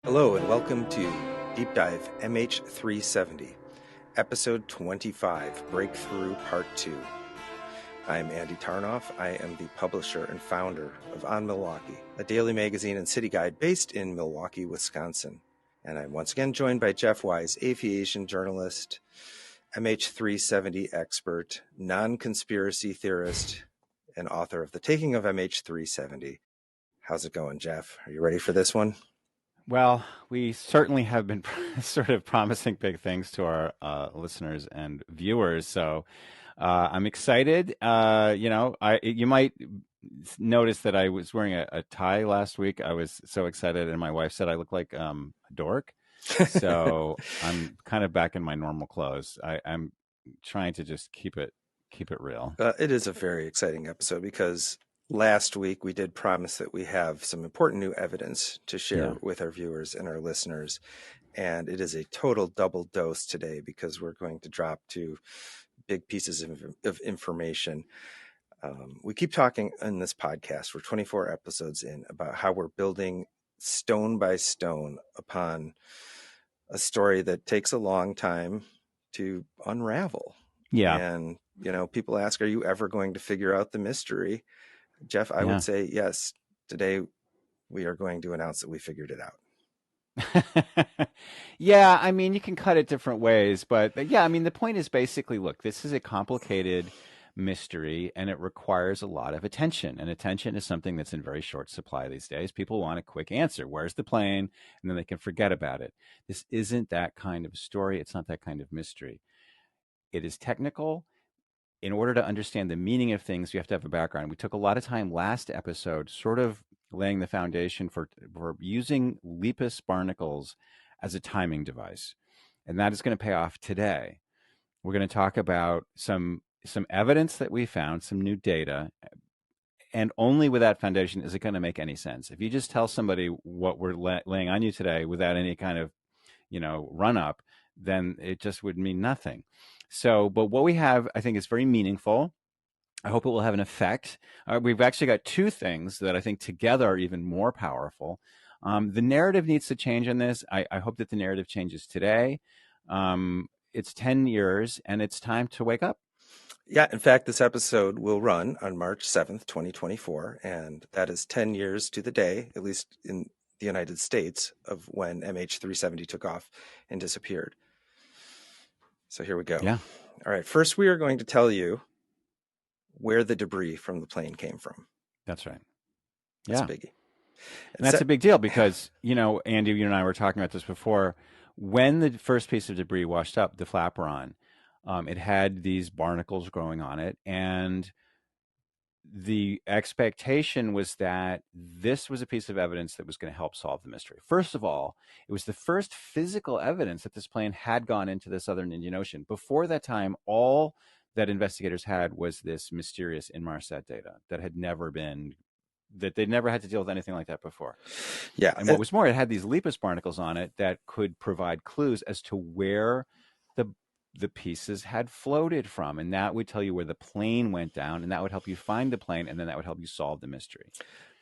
Hello and welcome to Deep Dive MH370, Episode 25, Breakthrough Part 2. I'm Andy Tarnoff. I am the publisher and founder of On Milwaukee, a daily magazine and city guide based in Milwaukee, Wisconsin. And I'm once again joined by Jeff Wise, aviation journalist, MH370 expert, non-conspiracy theorist, and author of The Taking of MH370. How's it going, Jeff? Are you ready for this one? Well, we certainly have been sort of promising big things to our listeners and viewers. So I'm excited. You might notice that I was wearing a tie last week. I was so excited, and my wife said I look like a dork. So I'm kind of back in my normal clothes. I'm trying to just keep it real. It is a very exciting episode because last week we did promise that we have some important new evidence to share with our viewers and our listeners. And it is a total double dose today because we're going to drop two big pieces of information. We keep talking in this podcast, we're 24 episodes in, about how we're building stone by stone upon a story that takes a long time to unravel. Yeah. And, people ask, are you ever going to figure out the mystery? Jeff, I would say yes. Today, we are going to announce that we figured it out. Yeah, I mean, you can cut it different ways, but yeah, I mean, the point is basically, look, this is a complicated mystery and it requires a lot of attention. And attention is something that's in very short supply these days. People want a quick answer. Where's the plane? And then they can forget about it. This isn't that kind of story. It's not that kind of mystery. It is technical. In order to understand the meaning of things, you have to have a background. We took a lot of time last episode sort of laying the foundation for using Lepus barnacles as a timing device. And that is going to pay off today. We're going to talk about some evidence that we found, some new data, and only with that foundation is it going to make any sense. If you just tell somebody what we're laying on you today without any kind of, run up, then it just would mean nothing. So, but what we have, I think, is very meaningful. I hope it will have an effect. We've actually got two things that I think together are even more powerful. The narrative needs to change on this. I hope that the narrative changes today. It's 10 years, and it's time to wake up. Yeah, in fact, this episode will run on March 7th, 2024, and that is 10 years to the day, at least in the United States, of when MH370 took off and disappeared. So here we go. Yeah. All right. First, we are going to tell you where the debris from the plane came from. That's right. That's a biggie. And that's a big deal because, Andy, you and I were talking about this before. When the first piece of debris washed up, the Flaperon, it had these barnacles growing on it. And the expectation was that this was a piece of evidence that was going to help solve the mystery. First of all, it was the first physical evidence that this plane had gone into the southern Indian Ocean. Before that time, all that investigators had was this mysterious Inmarsat data that had never been, that they'd never had to deal with anything like that before. Yeah. And what was more, it had these Lepus barnacles on it that could provide clues as to where the pieces had floated from, and that would tell you where the plane went down, and that would help you find the plane, and then that would help you solve the mystery.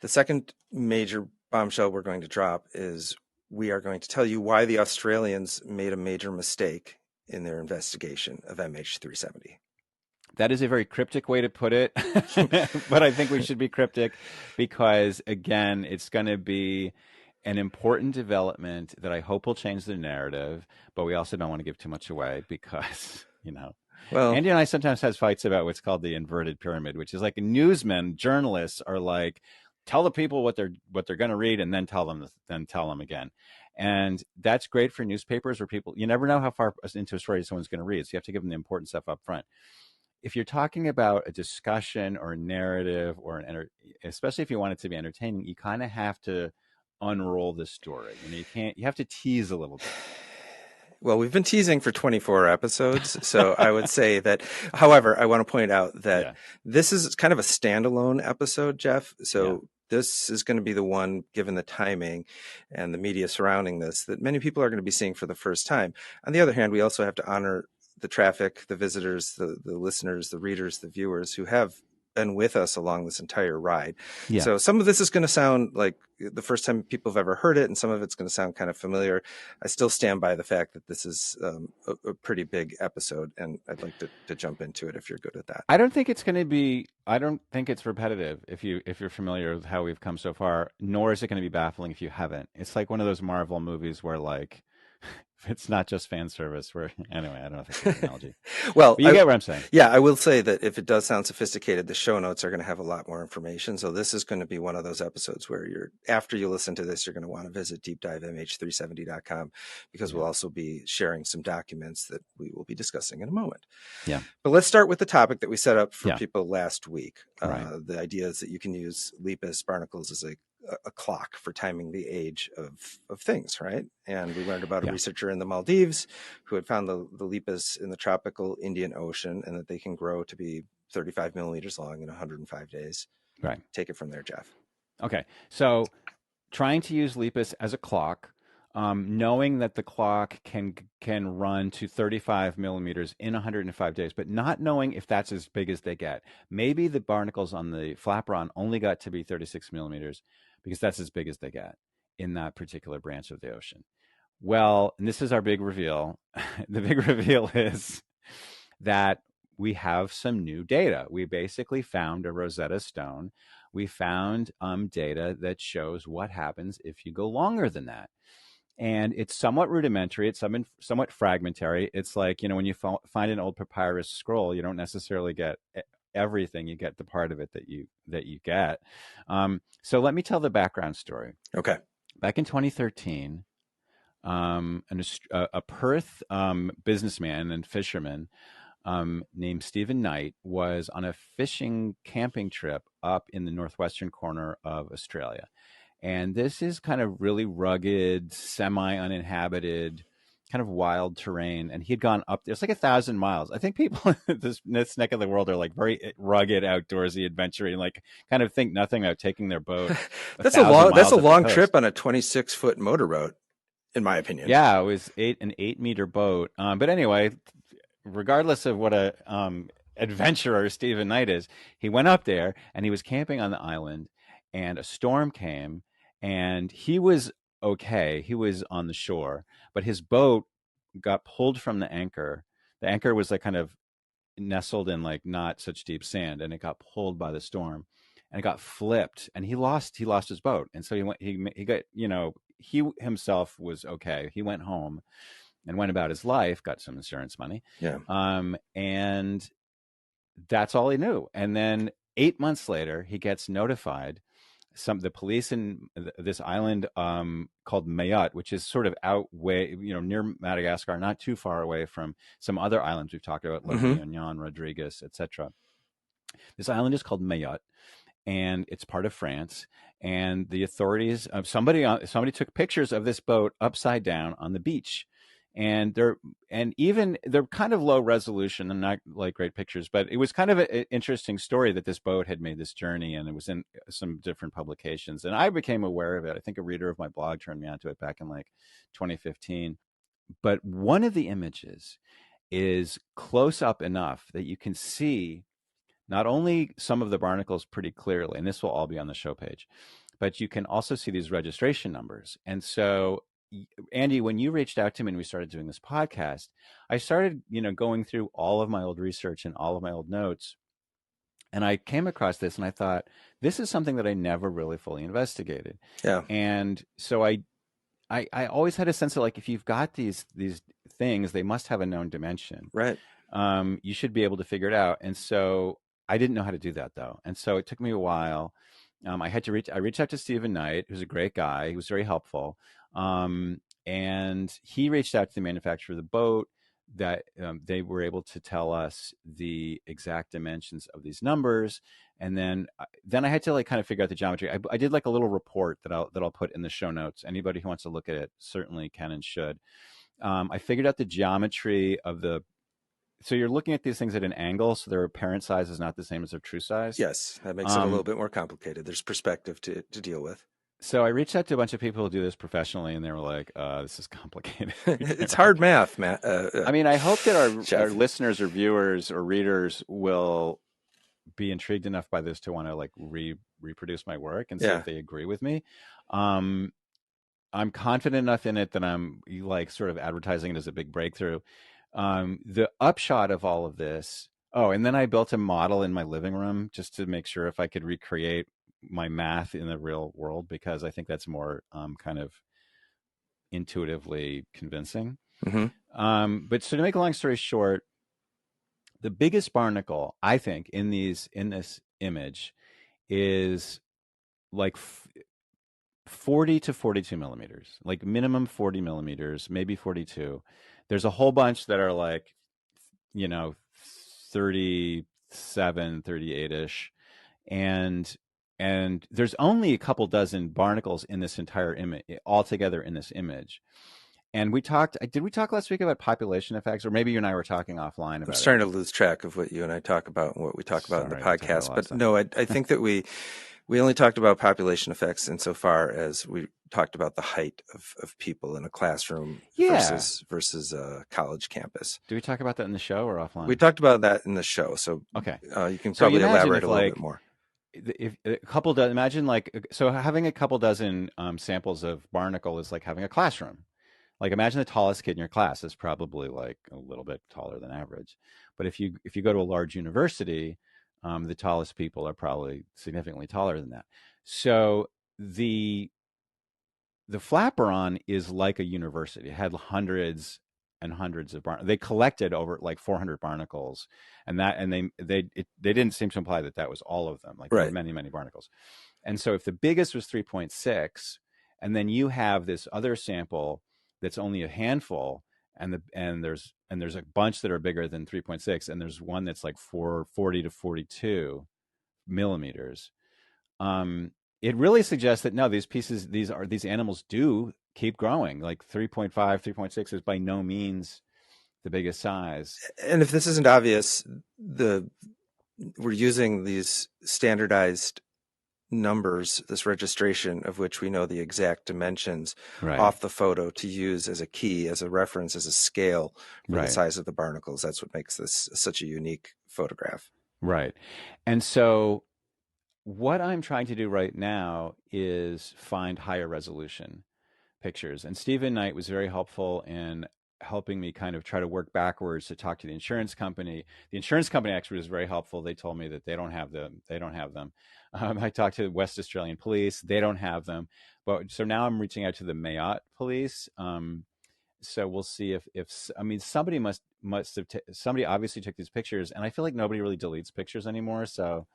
The second major bombshell we're going to drop is we are going to tell you why the Australians made a major mistake in their investigation of MH370. That is a very cryptic way to put it, but I think we should be cryptic because, again, it's going to be an important development that I hope will change the narrative, but we also don't want to give too much away because, well, Andy and I sometimes have fights about what's called the inverted pyramid, which is like newsmen, journalists are like, tell the people what they're going to read and then tell them again. And that's great for newspapers where people, you never know how far into a story someone's going to read. So you have to give them the important stuff up front. If you're talking about a discussion or a narrative or especially if you want it to be entertaining, you kind of have to unroll the story. You have to tease a little bit. Well, we've been teasing for 24 episodes, so I would say that, however, I want to point out that this is kind of a standalone episode, Jeff. So this is going to be the one, given the timing and the media surrounding this, that many people are going to be seeing for the first time. On the other hand, we also have to honor the traffic, the visitors, the listeners, the readers, the viewers who have been with us along this entire ride. Yeah. So some of this is going to sound like the first time people have ever heard it, and some of it's going to sound kind of familiar. I still stand by the fact that this is a pretty big episode, and I'd like to jump into it if you're good at that. I don't think it's going to be. I don't think it's repetitive if you're familiar with how we've come so far. Nor is it going to be baffling if you haven't. It's like one of those Marvel movies where like it's not just fan service. Where anyway, I don't know if that's a good analogy. Well, but you get what I'm saying. Yeah, I will say that if it does sound sophisticated, the show notes are going to have a lot more information. So this is going to be one of those episodes where after you listen to this, you're going to want to visit deepdivemh370.com because we'll also be sharing some documents that we will be discussing in a moment. Yeah. But let's start with the topic that we set up for people last week. Right. The idea is that you can use Lepus barnacles as a clock for timing the age of things, right? And we learned about a researcher in the Maldives who had found the Lepus in the tropical Indian Ocean and that they can grow to be 35 millimeters long in 105 days. Right. Take it from there, Jeff. Okay. So trying to use Lepus as a clock, knowing that the clock can run to 35 millimeters in 105 days, but not knowing if that's as big as they get. Maybe the barnacles on the Flaperon only got to be 36 millimeters because that's as big as they get in that particular branch of the ocean. Well, and this is our big reveal. The big reveal is that we have some new data. We basically found a Rosetta Stone. We found data that shows what happens if you go longer than that. And it's somewhat rudimentary. It's somewhat fragmentary. It's like, when you find an old papyrus scroll, you don't necessarily get everything. You get the part of it that you get. So let me tell the background story. Okay. Back in 2013, a Perth businessman and fisherman named Stephen Knight was on a fishing camping trip up in the northwestern corner of Australia. And this is kind of really rugged, semi-uninhabited, kind of wild terrain. And he had gone up, it's like 1,000 miles. I think people in this neck of the world are like very rugged, outdoorsy, adventuring, like kind of think nothing about taking their boat. That's a long trip on a 26-foot motor boat, in my opinion. Yeah, it was an 8-meter boat. But anyway, regardless of what a adventurer Stephen Knight is, he went up there and he was camping on the island, and a storm came, and he was okay. He was on the shore, but his boat got pulled from the anchor. The anchor was like kind of nestled in like not such deep sand, and it got pulled by the storm, and it got flipped, and he lost his boat. And so he got, he himself was okay. He went home and went about his life, got some insurance money. Yeah. And that's all he knew. And then 8 months later, he gets notified. The police in this island called Mayotte, which is sort of near Madagascar, not too far away from some other islands we've talked about, like Réunion, Rodrigues, etc. This island is called Mayotte, and it's part of France. And the authorities, somebody took pictures of this boat upside down on the beach. And they're kind of low resolution and not like great pictures, but it was kind of an interesting story that this boat had made this journey, and it was in some different publications. And I became aware of it. I think a reader of my blog turned me onto it back in like 2015. But one of the images is close up enough that you can see not only some of the barnacles pretty clearly, and this will all be on the show page, but you can also see these registration numbers. And so, Andy, when you reached out to me and we started doing this podcast, I started, going through all of my old research and all of my old notes. And I came across this and I thought, this is something that I never really fully investigated. Yeah. And so I always had a sense of like, if you've got these things, they must have a known dimension. Right. You should be able to figure it out. And so I didn't know how to do that though. And so it took me a while. I reached out to Stephen Knight, who's a great guy. He was very helpful. And he reached out to the manufacturer of the boat that they were able to tell us the exact dimensions of these numbers. And then I had to like kind of figure out the geometry. I did like a little report that I'll put in the show notes. Anybody who wants to look at it certainly can and should. I figured out the geometry of so you're looking at these things at an angle, so their apparent size is not the same as their true size. Yes, that makes it a little bit more complicated. There's perspective to deal with. So I reached out to a bunch of people who do this professionally, and they were like, this is complicated. It's hard math, Matt. I mean, I hope that our listeners or viewers or readers will be intrigued enough by this to want to like reproduce my work and see Yeah. if they agree with me. Um, I'm confident enough in it that I'm like sort of advertising it as a big breakthrough. The upshot of all of this. Oh, and then I built a model in my living room just to make sure if I could recreate my math in the real world, because I think that's more kind of intuitively convincing. Hmm. But so to make a long story short, the biggest barnacle I think in this image is like 40 to 42 millimeters, like minimum 40 millimeters, maybe 42. There's a whole bunch that are like, 37, 38-ish. And there's only a couple dozen barnacles in this entire image altogether in this image. And did we talk last week about population effects? Or maybe you and I were talking offline I'm about it. starting to lose track of what you and I talk about and what we talk about in the Sorry, we talked about a podcast. lot of But stuff. no, I think that we only talked about population effects insofar as we talked about the height of people in a classroom Yeah. versus a college campus. Do we talk about that in the show or We offline? talked about that in the show, so Okay. you can So you probably imagine elaborate if a little bit like more. if a couple dozen, imagine like, so having a couple dozen samples of barnacle is like having a classroom. Like imagine the tallest kid in your class is probably like a little bit taller than average. But if you go to a large university, the tallest people are probably significantly taller than that. So the the Flaperon is like a university. It had hundreds and hundreds of they collected over like 400 barnacles, and they didn't seem to imply that that was all of them. Like there were Right, many barnacles. And so if the biggest was 3.6, and then you have this other sample that's only a handful, and there's a bunch that are bigger than 3.6, and there's one that's like 40 to 42 millimeters. um, it really suggests that no, these animals do keep growing. Like 3.5, 3.6 is by no means the biggest size. and if this isn't obvious, the we're using these standardized numbers, this registration of which we know the exact dimensions Right, off the photo to use as a key, as a reference, as a scale for the right, size of the barnacles. That's what makes this such a unique photograph. right. And so what I'm trying to do right now is find higher resolution pictures. And Stephen Knight was very helpful in helping me kind of try to work backwards to talk to the insurance company. The insurance company actually was very helpful. They told me that they don't have them. They don't have them. I talked to West Australian police. They don't have them. But so now I'm reaching out to the Mayotte police. So we'll see if I mean somebody must have somebody obviously took these pictures, and I feel like nobody really deletes pictures anymore. So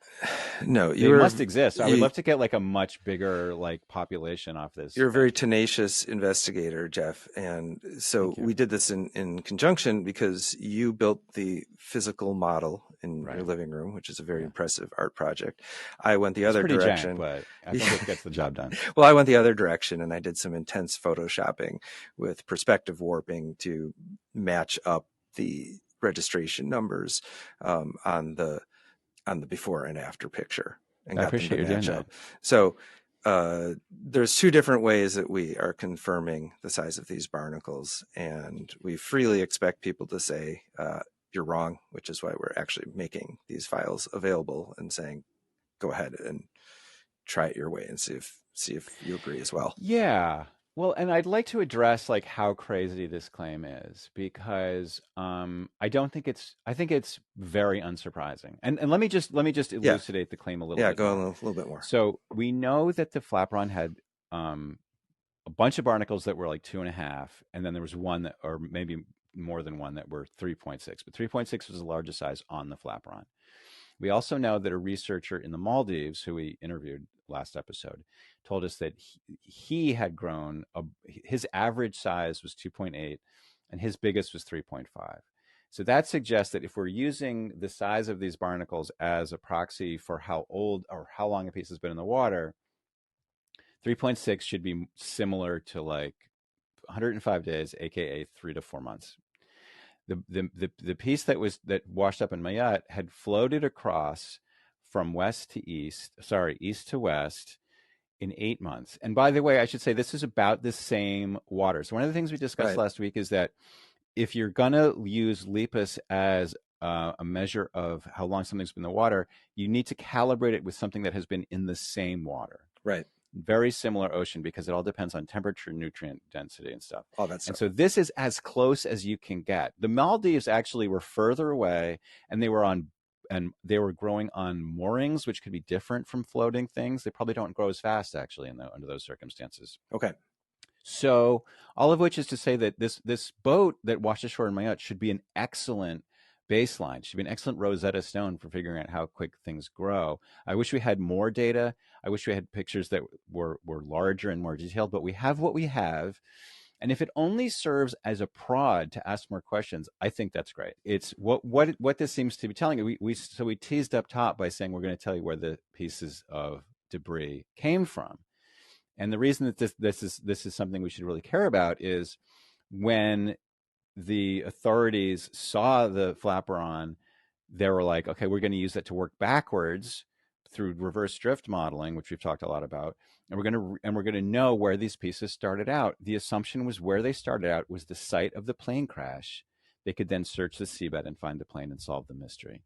No, they must exist. I would love to get like a much bigger like population off this. you're a very tenacious investigator, Jeff. And so Thank you. we did this in conjunction because you built the physical model in your Right. living room, which is a very Yeah. impressive art project. I went the It's other pretty jank, direction. but I think it gets the job done. Well, I went the other direction and I did some intense photoshopping with perspective warping to match up the registration numbers on the before and after picture and I got them to appreciate you doing match that. up. So there's two different ways that we are confirming the size of these barnacles, and we freely expect people to say you're wrong, which is why we're actually making these files available and saying go ahead and try it your way and see if you agree as well. Yeah. Well, and I'd like to address like how crazy this claim is, because I don't think I think it's very unsurprising. And let me just Yeah, elucidate the claim a little yeah, bit go more. a little bit more. So we know that the Flaperon had a bunch of barnacles that were like 2.5, and then there was one that, or maybe more than one, that were 3.6. But 3.6 was the largest size on the Flaperon. We also know that a researcher in the Maldives, who we interviewed last episode, told us that he had grown. His average size was 2.8, and his biggest was 3.5. So that suggests that if we're using the size of these barnacles as a proxy for how old or how long a piece has been in the water, 3.6 should be similar to like 105 days, aka 3 to 4 months. The piece that washed up in Mayotte had floated across from east to west in 8 months. And by the way, I should say this is about the same water. So one of the things we discussed Right. last week is that if you're gonna use Lepus as a measure of how long something's been in the water, you need to calibrate it with something that has been in the same water. Right. Very similar ocean, because it all depends on temperature, nutrient density, and stuff. All that And stuff. so this is as close as you can get. The Maldives actually were further away, and they were growing on moorings, which could be different from floating things. They probably don't grow as fast, actually, under those circumstances. Okay. So all of which is to say that this boat that washed ashore in Mayotte should be an excellent baseline, should be an excellent Rosetta Stone for figuring out how quick things grow. I wish we had more data. I wish we had pictures that were larger and more detailed, but we have what we have. And if it only serves as a prod to ask more questions, I think that's great. It's what this seems to be telling you. We teased up top by saying we're going to tell you where the pieces of debris came from. And the reason that this is something we should really care about is when the authorities saw the Flaperon, they were like, okay, we're going to use that to work backwards through reverse drift modeling, which we've talked a lot about, and we're going to know where these pieces started out. The assumption was where they started out was the site of the plane crash. They could then search the seabed and find the plane and solve the mystery.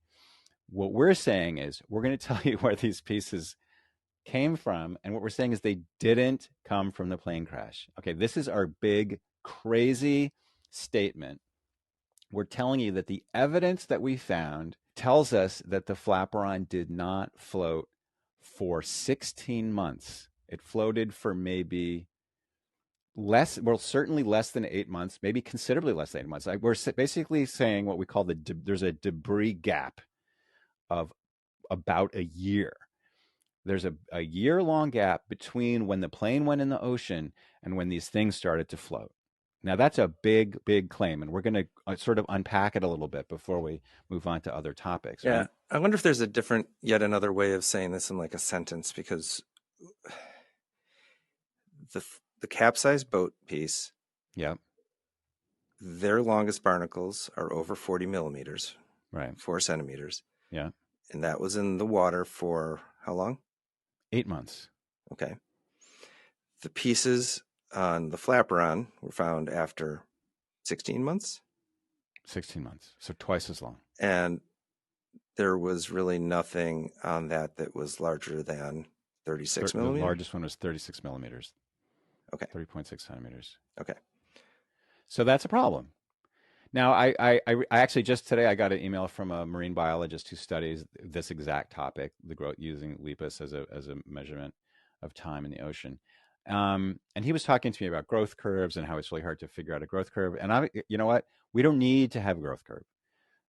What we're saying is we're going to tell you where these pieces came from, and what we're saying is they didn't come from the plane crash. Okay, this is our big, crazy statement. We're telling you that the evidence that we found tells us that the Flaperon did not float for 16 months. It floated for maybe less, well, certainly less than 8 months, maybe considerably less than 8 months. We're basically saying what we call there's a debris gap of about a year. There's a year-long gap between when the plane went in the ocean and when these things started to float. Now, that's a big, big claim, and we're going to sort of unpack it a little bit before we move on to other topics. Yeah. Right? I wonder if there's yet another way of saying this in like a sentence, because the capsized boat piece, Yeah. their longest barnacles are over 40 millimeters, Right. 4 centimeters. Yeah. And that was in the water for how long? 8 months. Okay. The pieces on the Flaperon were found after 16 months. 16 months. So twice as long. And there was really nothing on that was larger than 36 The millimeters. largest one was 36 millimeters. Okay. 30.6 centimeters. Okay. So that's a problem. Now, I actually just today I got an email from a marine biologist who studies this exact topic, the growth using LIPUS as a measurement of time in the ocean. And he was talking to me about growth curves and how it's really hard to figure out a growth curve. And you know what? We don't need to have a growth curve.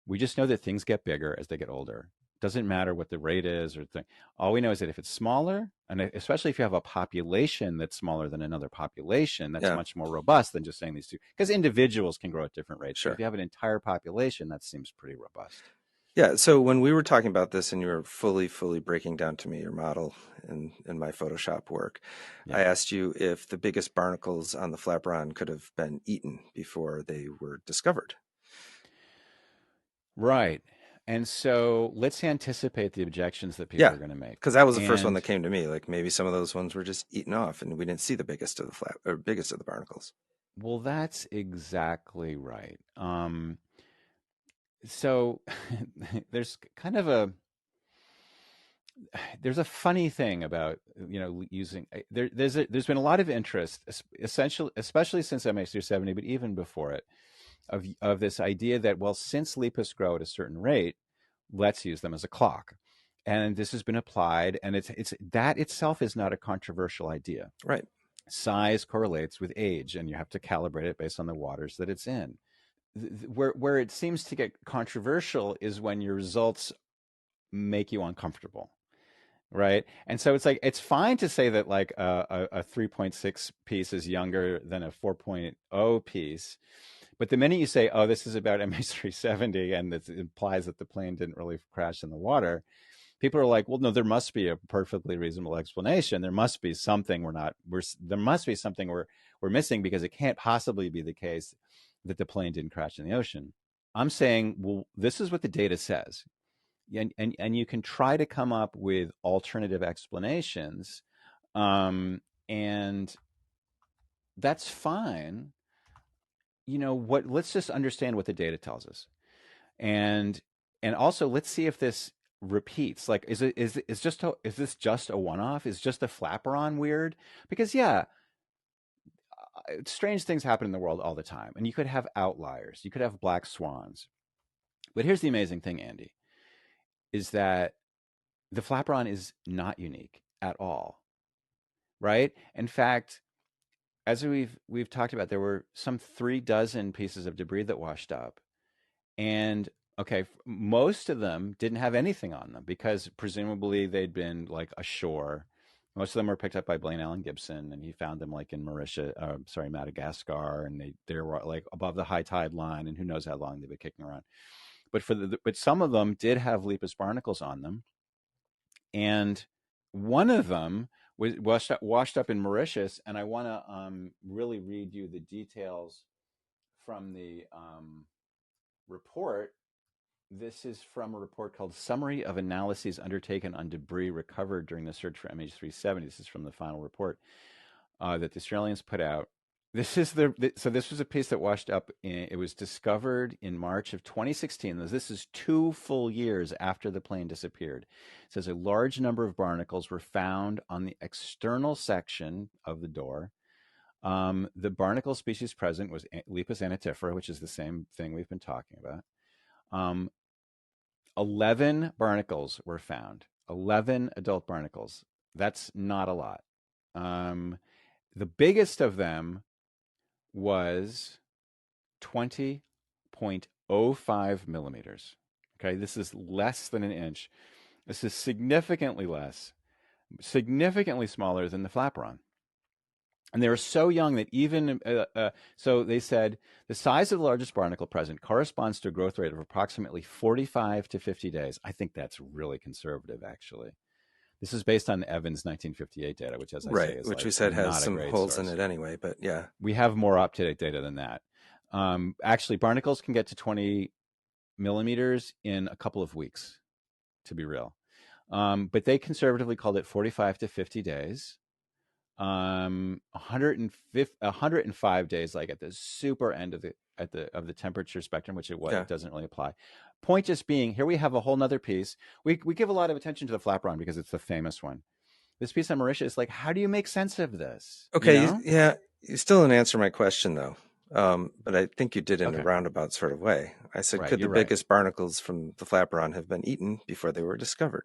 We just know that things get bigger as they get older. Doesn't matter what the rate is or thing. All we know is that if it's smaller, and especially if you have a population that's smaller than another population, that's much more robust than just saying these two. Because individuals can grow at different rates. Sure. But if you have an entire population, that seems pretty robust. Yeah. So when we were talking about this and you were fully breaking down to me your model in my Photoshop work, I asked you if the biggest barnacles on the Flaperon could have been eaten before they were discovered. Right. And so let's anticipate the objections that people are going to make. Because that was the first one that came to me. Like maybe some of those ones were just eaten off and we didn't see the biggest of the barnacles. Well, that's exactly right. So there's kind of there's a funny thing about using there's been a lot of interest, essentially, especially since MH370, but even before it, of this idea that, well, since LIPUS grow at a certain rate, let's use them as a clock. And this has been applied, and it's that itself is not a controversial idea. Right. Size correlates with age, and you have to calibrate it based on the waters that it's in. Where it seems to get controversial is when your results make you uncomfortable. Right. And so it's like, it's fine to say that like a 3.6 piece is younger than a 4.0 piece. But the minute you say, oh, this is about MH370 and it implies that the plane didn't really crash in the water, people are like, well, no, there must be a perfectly reasonable explanation. There must be something there must be something we're missing, because it can't possibly be the case that the plane didn't crash in the ocean. I'm saying, well, this is what the data says. And you can try to come up with alternative explanations, and that's fine. Let's just understand what the data tells us. And And also, let's see if this repeats. Like, is this just a one-off? Is just a Flaperon weird? Because yeah, strange things happen in the world all the time, and you could have outliers. You could have black swans. But here's the amazing thing, Andy, is that the Flaperon is not unique at all, right? In fact, as we've talked about, there were some 3 dozen pieces of debris that washed up, and okay, most of them didn't have anything on them because presumably they'd been like ashore. Most of them were picked up by Blaine Allen Gibson, and he found them like in Madagascar, and they were like above the high tide line, and who knows how long they've been kicking around. But some of them did have Lepus barnacles on them, and one of them was washed up in Mauritius. And I want to really read you the details from the report. This is from a report called Summary of Analyses Undertaken on Debris Recovered During the Search for MH370. This is from the final report that the Australians put out. So this was a piece that washed up. It was discovered in March of 2016. This is 2 full years after the plane disappeared. It says a large number of barnacles were found on the external section of the door. The barnacle species present was Lepus antitifera, which is the same thing we've been talking about. 11 barnacles were found. 11 adult barnacles. That's not a lot. The biggest of them was 20.05 millimeters. Okay, this is less than an inch. This is significantly less, significantly smaller than the Flaperon. And they were so young that even, so they said the size of the largest barnacle present corresponds to a growth rate of approximately 45 to 50 days. I think that's really conservative, actually. This is based on Evans' 1958 data, which, as I say, is which like we said has not some a great holes source. in it anyway. But yeah, we have more up-to-date data than that. Actually, barnacles can get to 20 millimeters in a couple of weeks, to be real. But they conservatively called it 45 to 50 days. 105 days, like at the super end of the temperature spectrum, which it doesn't really apply. Point just being, here we have a whole nother piece. We give a lot of attention to the Flaperon because it's the famous one. This piece on Mauritius, like, how do you make sense of this? okay, you still didn't answer my question though. But I think you did in a roundabout sort of way. I said, could the biggest barnacles from the Flaperon have been eaten before they were discovered?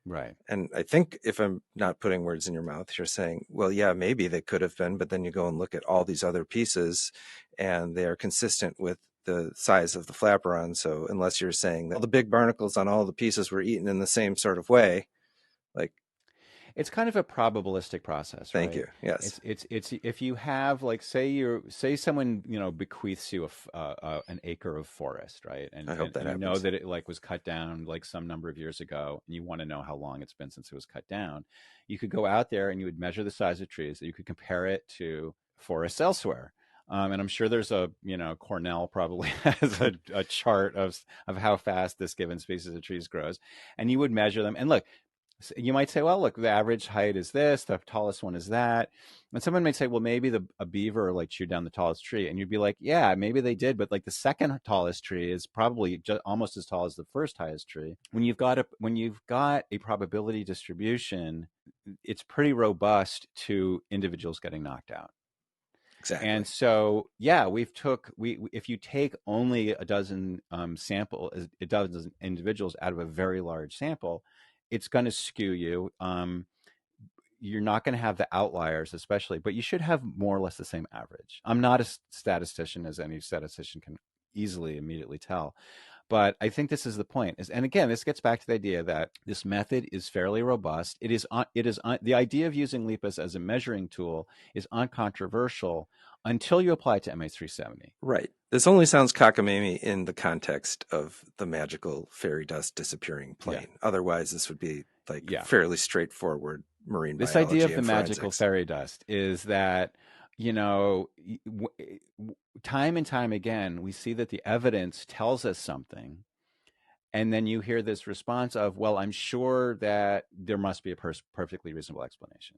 Right. And I think, if I'm not putting words in your mouth, you're saying, well, yeah, maybe they could have been, but then you go and look at all these other pieces and they are consistent with the size of the Flaperon. So unless you're saying that all the big barnacles on all the pieces were eaten in the same sort of way, like, it's kind of a probabilistic process, right? Thank you. Yes. It's if you have, like, say someone bequeaths you an acre of forest, right? And I hope that you know that it like was cut down like some number of years ago, and you want to know how long it's been since it was cut down. You could go out there and you would measure the size of trees. You could compare it to forests elsewhere. And I'm sure there's Cornell probably has a chart of how fast this given species of trees grows, and you would measure them. And look, you might say, well, look, the average height is this, the tallest one is that. And someone might say, well, maybe a beaver like chewed down the tallest tree. And you'd be like, yeah, maybe they did. But like the second tallest tree is probably almost as tall as the first highest tree. When you've got a probability distribution, it's pretty robust to individuals getting knocked out. Exactly. And so, yeah, if you take only a dozen individuals out of a very large sample, it's going to skew you. You're not going to have the outliers, especially, but you should have more or less the same average. I'm not a statistician, as any statistician can easily immediately tell. But I think this is the point. And again, this gets back to the idea that this method is fairly robust. The idea of using Lepus as a measuring tool is uncontroversial until you apply it to MH370. Right. This only sounds cockamamie in the context of the magical fairy dust disappearing plane. Yeah. Otherwise, this would be fairly straightforward marine biology. This idea of the forensics. Magical fairy dust is that, time and time again, we see that the evidence tells us something. And then you hear this response of, well, I'm sure that there must be a perfectly reasonable explanation.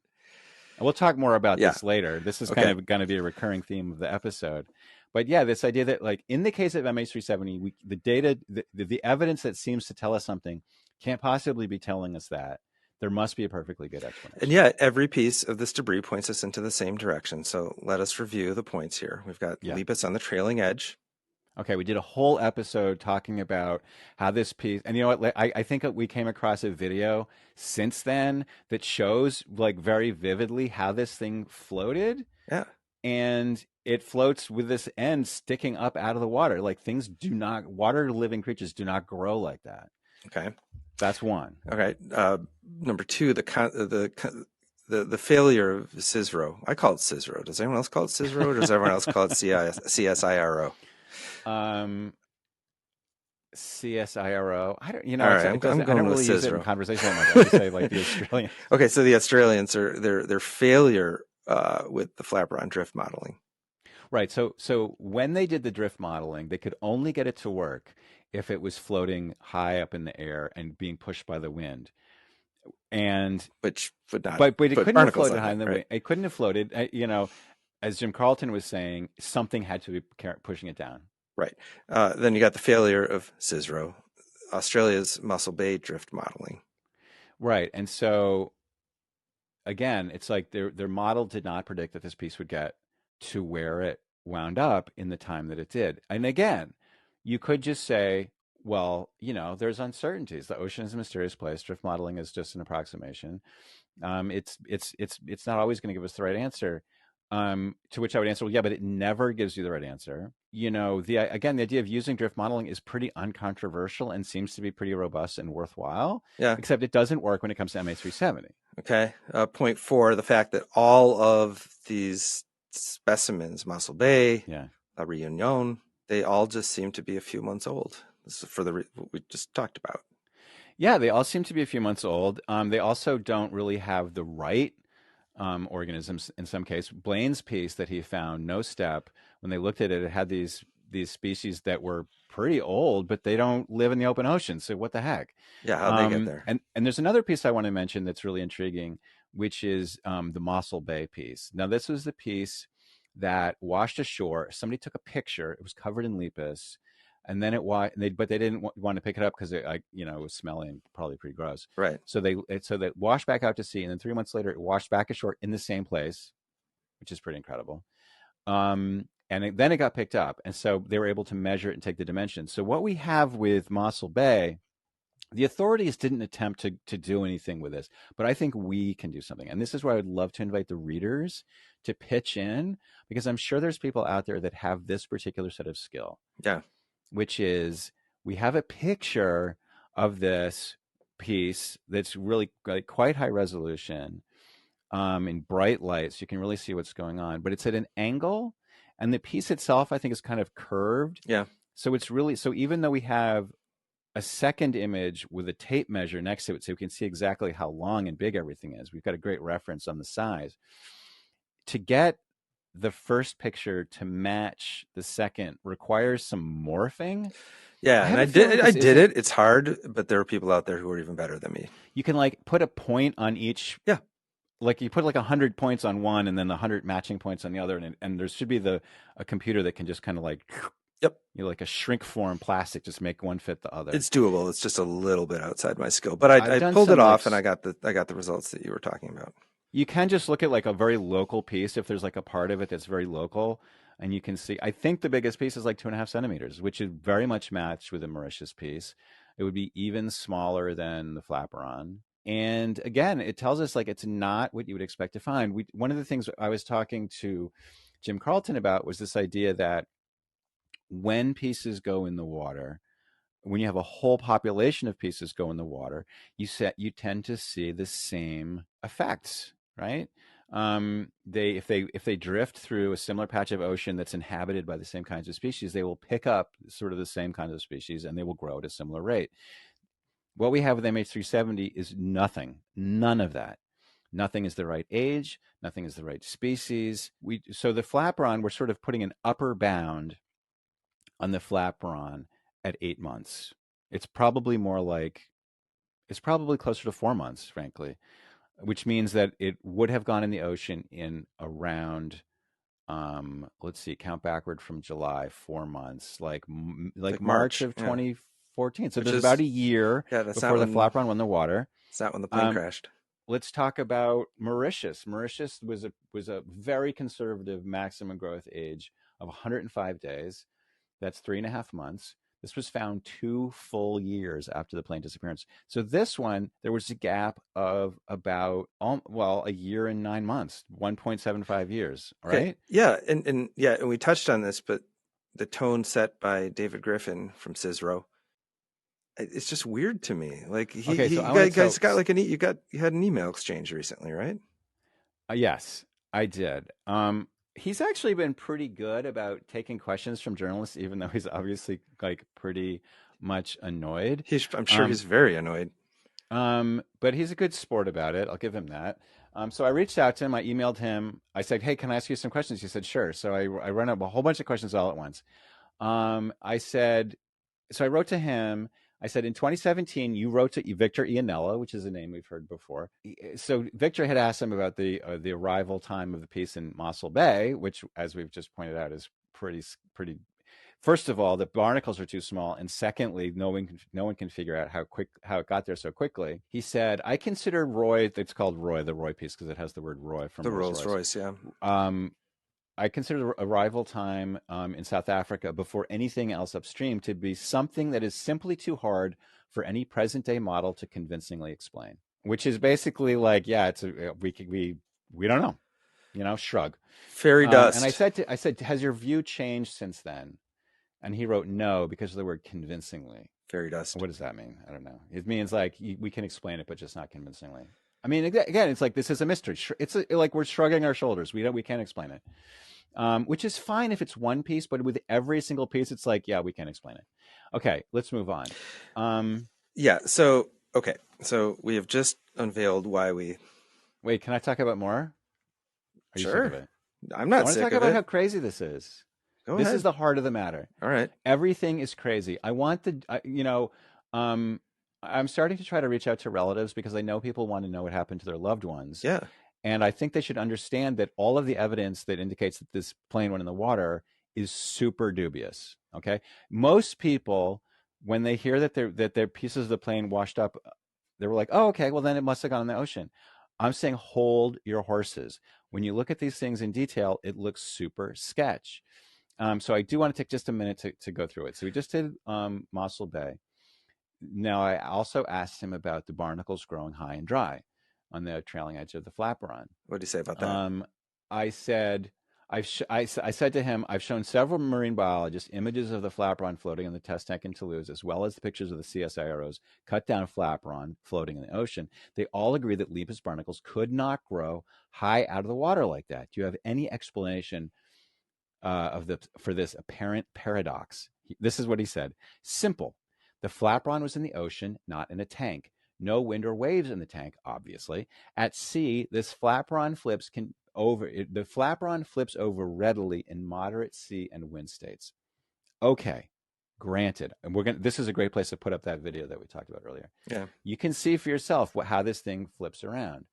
And we'll talk more about Yeah. this later. This is kind Okay. of going to be a recurring theme of the episode. But yeah, this idea that like in the case of MH370, the data, the evidence that seems to tell us something can't possibly be telling us that. There must be a perfectly good And explanation. yet, every piece of this debris points us into the same direction. So let us review the points here. We've got Yeah. Lepus on the trailing edge. Okay, we did a whole episode talking about how this piece, and you know what? I think we came across a video since then that shows like very vividly how this thing floated, Yeah. and it floats with this end sticking up out of the water. Like things do not, water living creatures do not grow like that. Okay. That's one. All right. Number two, the failure of CISRO. I call it CISRO. Does anyone else call it CISRO, or does everyone else call it CSIRO? Um, CSIRO. I don't, you All know, right, it I'm doesn't. I going don't with really use it in CISRO. conversation that much. I just say like the Australian. Okay, so the Australians are their failure with the Flaperon drift modeling. Right. So when they did the drift modeling, they could only get it to work if it was floating high up in the air and being pushed by the wind. And Which would not but it put couldn't have barnacles floated on high it, in the right? wind. It couldn't have floated. You know, as Jim Carlton was saying, something had to be pushing it down. Right. Then you got the failure of CISRO, Australia's Mussel Bay drift modeling. Right. And so again, it's like their model did not predict that this piece would get to where it wound up in the time that it did. And again, you could just say, well, you know, there's uncertainties. The ocean is a mysterious place. Drift modeling is just an approximation. It's not always going to give us the right answer. To which I would answer, well, yeah, but it never gives you the right answer. You know, the idea of using drift modeling is pretty uncontroversial and seems to be pretty robust and worthwhile. Yeah. Except it doesn't work when it comes to MH370. Okay. Point four, the fact that all of these specimens, Mussel Bay, Yeah. La Reunion, they all just seem to be a few months old. This is for what we just talked about. Yeah, they all seem to be a few months old. They also don't really have the right organisms in some case. Blaine's piece that he found, No Step, when they looked at it, it had these species that were pretty old, but they don't live in the open ocean. So what the heck? Yeah, how'd they get there? And there's another piece I want to mention that's really intriguing, which is the Mossel Bay piece. Now, this was the piece that washed ashore. Somebody took a picture. It was covered in lepus, and then but they didn't want to pick it up because it was smelling probably pretty gross. Right. So they washed back out to sea, and then 3 months later, it washed back ashore in the same place, which is pretty incredible. Then it got picked up, and so they were able to measure it and take the dimensions. So what we have with Mossel Bay, the authorities didn't attempt to do anything with this, but I think we can do something. And this is where I would love to invite the readers to pitch in, because I'm sure there's people out there that have this particular set of skill. Yeah. Which is, we have a picture of this piece that's really like quite high resolution, in bright light, so you can really see what's going on. But it's at an angle, and the piece itself, I think, is kind of curved. Yeah. So it's really, so even though we have a second image with a tape measure next to it, so we can see exactly how long and big everything is, we've got a great reference on the size. To get the first picture to match the second requires some morphing. Yeah, and I did it. It's hard, but there are people out there who are even better than me. You can like put a point on each. Yeah. Like you put like 100 points on one and then 100 matching points on the other. And there should be a computer that can just kind of like, yep, like a shrink form plastic, just make one fit the other. It's doable. It's just a little bit outside my skill, but I pulled it off, and I got the results that you were talking about. You can just look at like a very local piece if there's like a part of it that's very local, and you can see. I think the biggest piece is like 2.5 centimeters, which is very much matched with the Mauritius piece. It would be even smaller than the Flaperon. And again, it tells us like it's not what you would expect to find. One of the things I was talking to Jim Carlton about was this idea that when pieces go in the water, when you have a whole population of pieces go in the water, you tend to see the same effects, right? If they drift through a similar patch of ocean that's inhabited by the same kinds of species, they will pick up sort of the same kinds of species, and they will grow at a similar rate. What we have with MH370 is nothing, none of that. Nothing is the right age. Nothing is the right species. So the Flaperon, we're sort of putting an upper bound on the Flaperon at 8 months. It's probably closer to 4 months, frankly. which means that it would have gone in the ocean in around, let's see, count backward from July, 4 months, like Like March March, of yeah. 2014. So Which there's about is, a year yeah, that's not before the when Flaperon won the water. the plane Um, crashed. let's talk about Mauritius. Mauritius was a very conservative maximum growth age of 105 days. That's 3.5 months. This was found 2 full years after the plane disappearance. So this one, there was a gap of about, well, a year and 9 months, 1.75 years. All Okay. right. Yeah, and we touched on this, but the tone set by David Griffin from CISRO, it's just weird to me. Like Okay. So you I want to, guys got like you had an email exchange recently, right? yes, I did. He's actually been pretty good about taking questions from journalists, even though he's obviously like pretty much annoyed. I'm sure Um, he's very annoyed. but he's a good sport about it. I'll give him that. So I reached out to him. I emailed him. I said, "Hey, can I ask you some questions?" He said, "Sure." So I run up a whole bunch of questions all at once. I said, so I wrote to him. I said, in 2017, you wrote to Victor Ianella, which is a name we've heard before. So Victor had asked him about the arrival time of the piece in Mossel Bay, which, as we've just pointed out, is pretty. First of all, the barnacles are too small, and secondly, no one can figure out how it got there so quickly. He said, "I consider Roy." It's called Roy, the Roy piece, because it has the word Roy from The Rolls Rolls Royce. Royce, yeah. Um, I consider the arrival time in South Africa before anything else upstream to be something that is simply too hard for any present day model to convincingly explain. Which is basically like, yeah, we don't know, shrug. Fairy And dust. I said, has your view changed since then? And he wrote no because of the word convincingly. Fairy dust. What does that mean? I don't know. It means like we can explain it, but just not convincingly. I mean, again, it's like this is a mystery. Like we're shrugging our shoulders. We can't explain it. Which is fine if it's one piece, but with every single piece, it's like, yeah, we can't explain it. Okay, let's move on. Yeah, so okay. So we have just unveiled why we Wait, can I talk about more? Are you sick of Sure. it? I'm I not want to sick talk of about it. how crazy this is. Go This is ahead. the heart of the matter. All right. Everything is crazy. I want um, I'm starting to try to reach out to relatives because I know people want to know what happened to their loved ones. Yeah. And I think they should understand that all of the evidence that indicates that this plane went in the water is super dubious. Okay. Most people, when they hear that their pieces of the plane washed up, they were like, oh, okay, well, then it must have gone in the ocean. I'm saying hold your horses. When you look at these things in detail, it looks super sketch. So I do want to take just a minute to go through it. So we just did Mossel Bay. Now I also asked him about the barnacles growing high and dry on the trailing edge of the Flaperon. What do you say about that? I said, I said to him, I've shown several marine biologists images of the Flaperon floating in the test tank in Toulouse, as well as the pictures of the CSIRO's cut down Flaperon floating in the ocean. They all agree that Lepus barnacles could not grow high out of the water like that. Do you have any explanation for this apparent paradox? This is what he said. Simple. The Flaperon was in the ocean, not in a tank. No wind or waves in the tank, obviously. At sea, the Flaperon flips over readily in moderate sea and wind states. Okay, granted. And this is a great place to put up that video that we talked about earlier. Yeah. You can see for yourself how this thing flips around.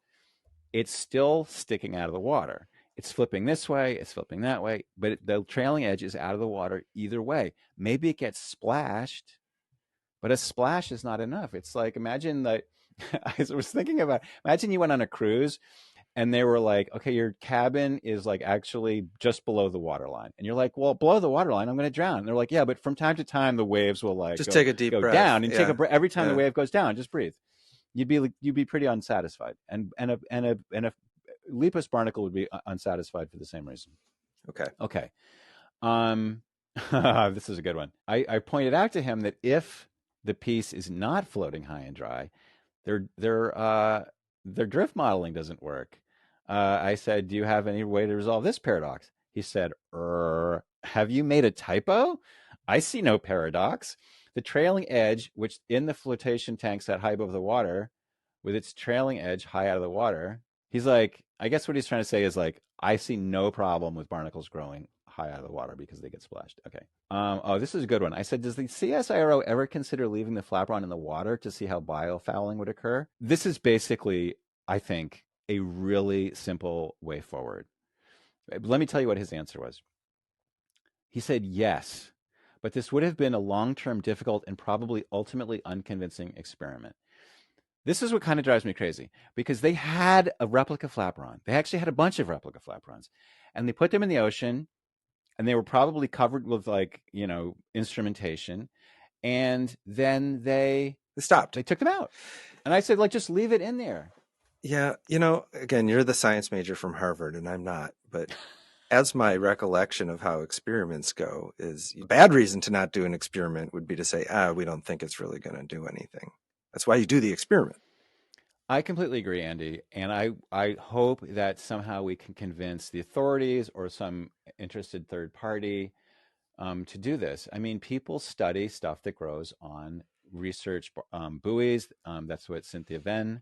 It's still sticking out of the water. It's flipping this way, it's flipping that way, but the trailing edge is out of the water either way. Maybe it gets splashed, but a splash is not enough. It's like, imagine that I was thinking about, imagine you went on a cruise and they were like, okay, your cabin is like actually just below the waterline. And you're like, well, below the waterline, I'm going to drown. And they're like, yeah, but from time to time, the waves will like Just take a deep go breath. down and Yeah. take a breath. Every time the Yeah. wave goes down, just breathe. You'd be pretty unsatisfied. And a Lepus barnacle would be unsatisfied for the same reason. Okay. Okay. This is a good one. I pointed out to him that if the piece is not floating high and dry, their drift modeling doesn't work. I said, do you have any way to resolve this paradox? He said, have you made a typo? I see no paradox. The trailing edge, which in the flotation tank sat high above the water, with its trailing edge high out of the water, he's like, I guess what he's trying to say is like, I see no problem with barnacles growing high out of the water because they get splashed. Okay. Oh, this is a good one. I said, does the CSIRO ever consider leaving the Flaperon in the water to see how biofouling would occur? This is basically, I think, a really simple way forward. Let me tell you what his answer was. He said yes, but this would have been a long-term, difficult, and probably ultimately unconvincing experiment. This is what kind of drives me crazy because they had a replica Flaperon. They actually had a bunch of replica Flaperons, and they put them in the ocean, and they were probably covered with instrumentation, and then they stopped. They took them out, and I said, just leave it in there. Yeah, again, you're the science major from Harvard, and I'm not, but as my recollection of how experiments go is a bad reason to not do an experiment would be to say, we don't think it's really going to do anything. That's why you do the experiment. I completely agree, Andy. And I hope that somehow we can convince the authorities or some interested third party to do this. I mean, people study stuff that grows on research buoys. That's what Cynthia Venn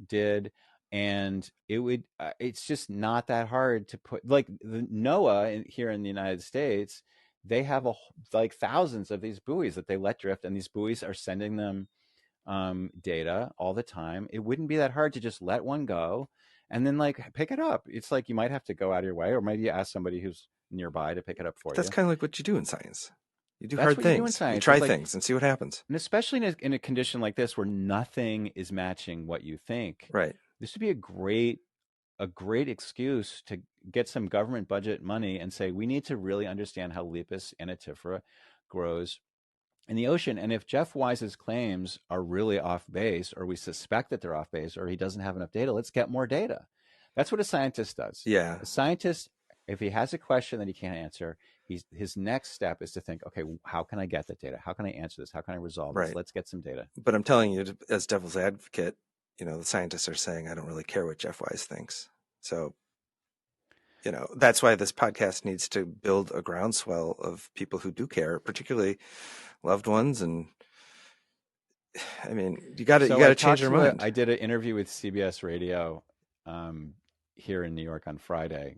did. And it's just not that hard to put, like the NOAA here in the United States, they have thousands of these buoys that they let drift, and these buoys are sending them data all the time. It wouldn't be that hard to just let one go and then pick it up. It's like you might have to go out of your way, or maybe you ask somebody who's nearby to pick it up for you. That's kind of like what you do in science. You do That's hard what things. You do in science. You try things and see what happens. And especially in a condition like this where nothing is matching what you think. Right. This would be a great excuse to get some government budget money and say, we need to really understand how Lepus antitifera grows in the ocean. And if Jeff Wise's claims are really off base, or we suspect that they're off base, or he doesn't have enough data, let's get more data. That's what a scientist does. Yeah. A scientist, if he has a question that he can't answer, his next step is to think, okay, how can I get that data? How can I answer this? How can I resolve this? Let's get some data. But I'm telling you, as devil's advocate, the scientists are saying, I don't really care what Jeff Wise thinks. So, that's why this podcast needs to build a groundswell of people who do care, particularly loved ones. And I mean, you got to change your mind. I did an interview with CBS Radio here in New York on Friday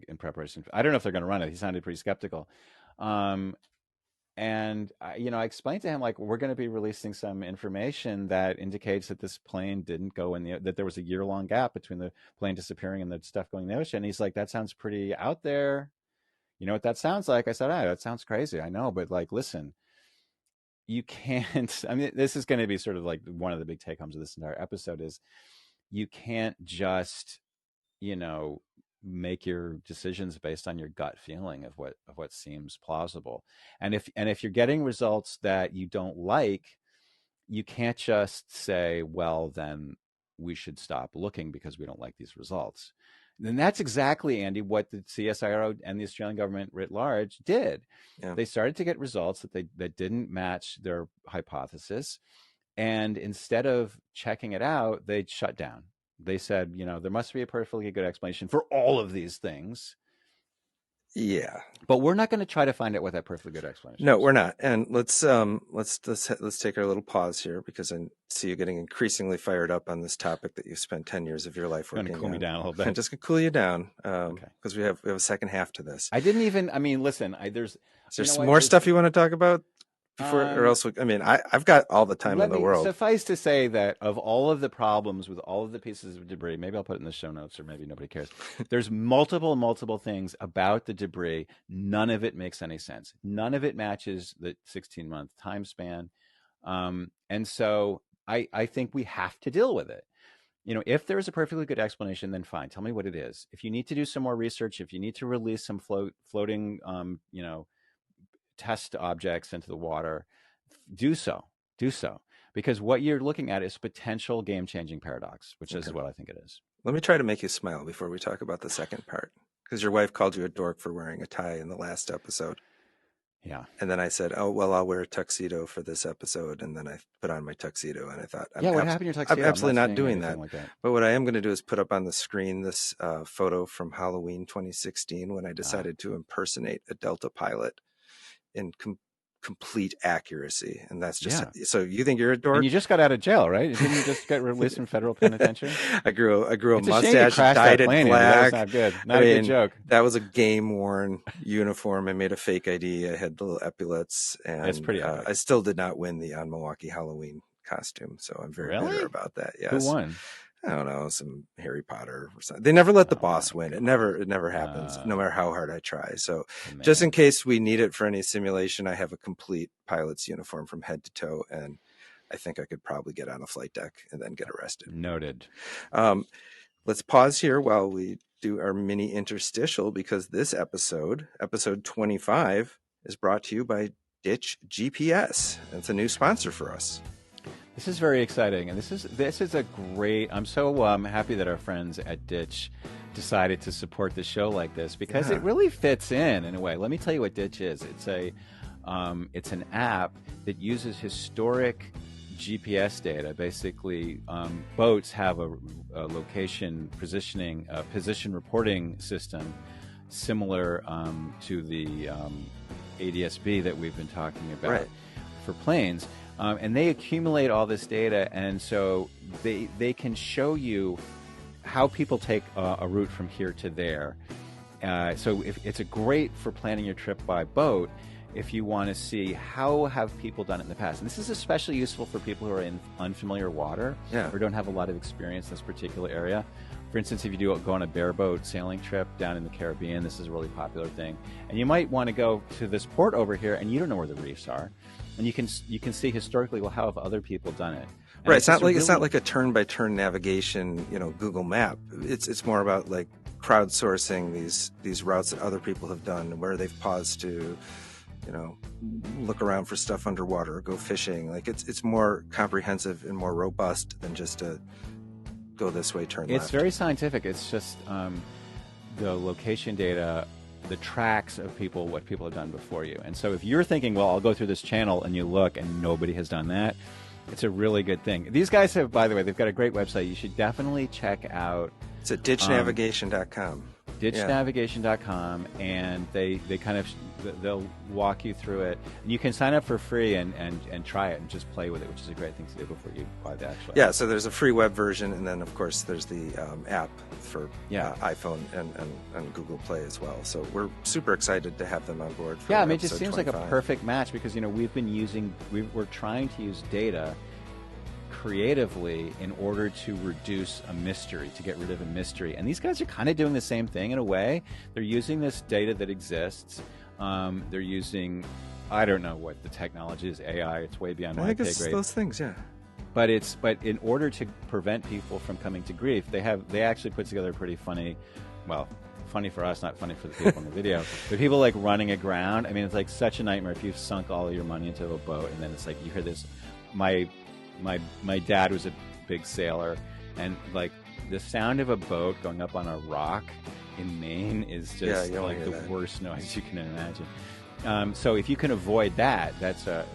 in preparation. I don't know if they're going to run it. He sounded pretty skeptical. And I explained to him, we're going to be releasing some information that indicates that this plane didn't go that there was a year-long gap between the plane disappearing and the stuff going in the ocean. And he's like, that sounds pretty out there. You know what that sounds like? I said, that sounds crazy. I know, but listen, you can't, I mean, this is going to be sort of one of the big take homes of this entire episode is you can't just, make your decisions based on your gut feeling of what seems plausible. And if you're getting results that you don't like, you can't just say, well, then we should stop looking because we don't like these results. And that's exactly, Andy, what the CSIRO and the Australian government writ large did. Yeah. They started to get results that didn't match their hypothesis. And instead of checking it out, they shut down. They said, there must be a perfectly good explanation for all of these things. Yeah, but we're not going to try to find out what that perfectly good explanation. No, we're not. And let's take our little pause here because I see you getting increasingly fired up on this topic that you spent 10 years of your life working on. Going to cool me down a little bit. I'm just going to cool you down because we have a second half to this. I didn't even. I mean, listen. There's some more stuff you want to talk about? Or else, I've got all the time in the world. Suffice to say that of all of the problems with all of the pieces of debris, maybe I'll put it in the show notes, or maybe nobody cares. There's multiple things about the debris. None of it makes any sense. None of it matches the 16-month time span. And so I think we have to deal with it. If there is a perfectly good explanation, then fine. Tell me what it is. If you need to do some more research, if you need to release some floating, test objects into the water, do so, because what you're looking at is potential game-changing paradox, which is what I think it is. Let me try to make you smile before we talk about the second part, because your wife called you a dork for wearing a tie in the last episode. Yeah. And then I said, oh, well, I'll wear a tuxedo for this episode. And then I put on my tuxedo and I thought, what happened to your tuxedo? I'm absolutely not doing that. But what I am going to do is put up on the screen this photo from Halloween 2016 when I decided to impersonate a Delta pilot in complete accuracy. And that's just so you think you're a dork? And you just got out of jail, right? Didn't you just get released from federal penitentiary? I grew a mustache, dyed it black. That's not good. Not a good joke. That was a game worn uniform. I made a fake ID. I had the little epaulets, and it's pretty I still did not win the On Milwaukee Halloween costume. So I'm very bitter about that. Yes. Who won? I don't know, some Harry Potter or something. They never let the Oh boss my win. It God. never happens, no matter how hard I try. So just in Man. case we need it for any simulation, I have a complete pilot's uniform from head to toe, and I think I could probably get on a flight deck and then get arrested. Noted. Let's pause here while we do our mini interstitial, because this episode 25, is brought to you by Ditch GPS. It's a new sponsor for us. This is very exciting, and this is a great. I'm so happy that our friends at Ditch decided to support the show like this, because it really fits in a way. Let me tell you what Ditch is. It's an app that uses historic GPS data. Basically, boats have a location positioning, position reporting system similar to the ADSB that we've been talking about for planes. And they accumulate all this data, and so they can show you how people take a route from here to there. So if it's a great for planning your trip by boat if you want to see how have people done it in the past. And this is especially useful for people who are in unfamiliar water or don't have a lot of experience in this particular area. For instance, if you do go on a bareboat sailing trip down in the Caribbean, this is a really popular thing. And you might want to go to this port over here, and you don't know where the reefs are. And you can see historically, well, how have other people done it? And right. It's not like a turn-by-turn navigation, Google Map. It's more about like crowdsourcing these routes that other people have done, where they've paused to, look around for stuff underwater or go fishing. Like it's more comprehensive and more robust than just a go this way, turn left. It's very scientific. It's just the location data, the tracks of people, what people have done before you. And so if you're thinking, well, I'll go through this channel, and you look and nobody has done that, it's a really good thing. These guys have, by the way, they've got a great website. You should definitely check out. It's at ditchnavigation.com. ditchnavigation.com, and they kind of they'll walk you through it, and you can sign up for free and try it and just play with it, which is a great thing to do before you buy the actual app. So there's a free web version, and then of course there's the app for iPhone and Google Play as well. So we're super excited to have them on board for it just seems 25. like a perfect match, because we're trying to use data creatively in order to reduce a mystery, to get rid of a mystery. And these guys are kind of doing the same thing in a way. They're using this data that exists. They're using, I don't know what the technology is, AI. It's way beyond my pay grade. Those things, But in order to prevent people from coming to grief, they actually put together a pretty funny, well, funny for us, not funny for the people in the video, but people like running aground. I mean, it's like such a nightmare if you've sunk all of your money into a boat, and then it's like you hear this. My dad was a big sailor, and like the sound of a boat going up on a rock in Maine is just like the worst noise you can imagine. So if you can avoid that, that's a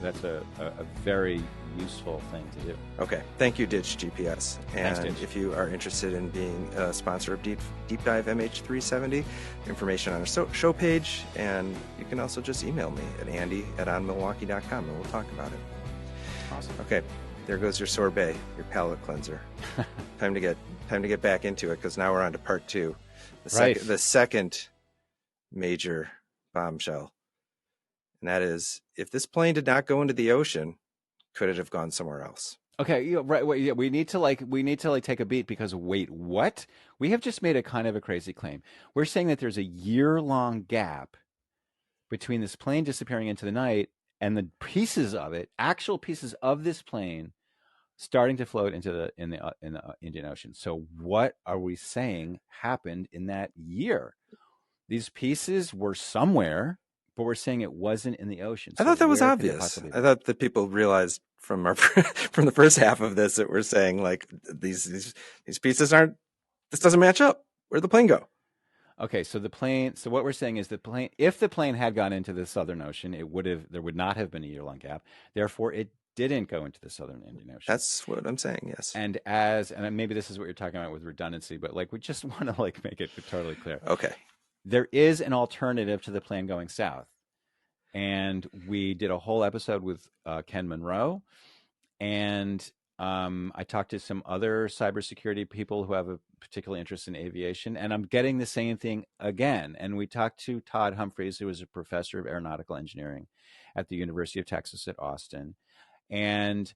very useful thing to do. Okay, thank you, Ditch GPS. And Thanks, Ditch. If you are interested in being a sponsor of Deep Dive MH370, information on our show page, and you can also just email me at andy@onmilwaukee.com, and we'll talk about it. Awesome. Okay, there goes your sorbet, your palate cleanser. Time to get back into it, because now we're on to part two, the second major bombshell, and that is, if this plane did not go into the ocean, could it have gone somewhere else? Okay, right. We need to take a beat, because wait, what? We have just made a kind of a crazy claim. We're saying that there's a year-long gap between this plane disappearing into the night and the pieces of it, actual pieces of this plane, starting to float into the Indian Ocean. So what are we saying happened in that year? These pieces were somewhere, but we're saying it wasn't in the ocean. I thought that was obvious. I thought that people realized from the first half of this that we're saying like these pieces aren't. This doesn't match up. Where'd the plane go? Okay, so what we're saying is if the plane had gone into the Southern Ocean, there would not have been a year-long gap. Therefore, it didn't go into the Southern Indian Ocean. That's what I'm saying, yes. And maybe this is what you're talking about with redundancy, but like we just want to like make it totally clear. Okay. There is an alternative to the plane going south. And we did a whole episode with Ken Monroe, and I talked to some other cybersecurity people who have a particular interest in aviation, and I'm getting the same thing again. And we talked to Todd Humphreys, who is a professor of aeronautical engineering at the University of Texas at Austin. And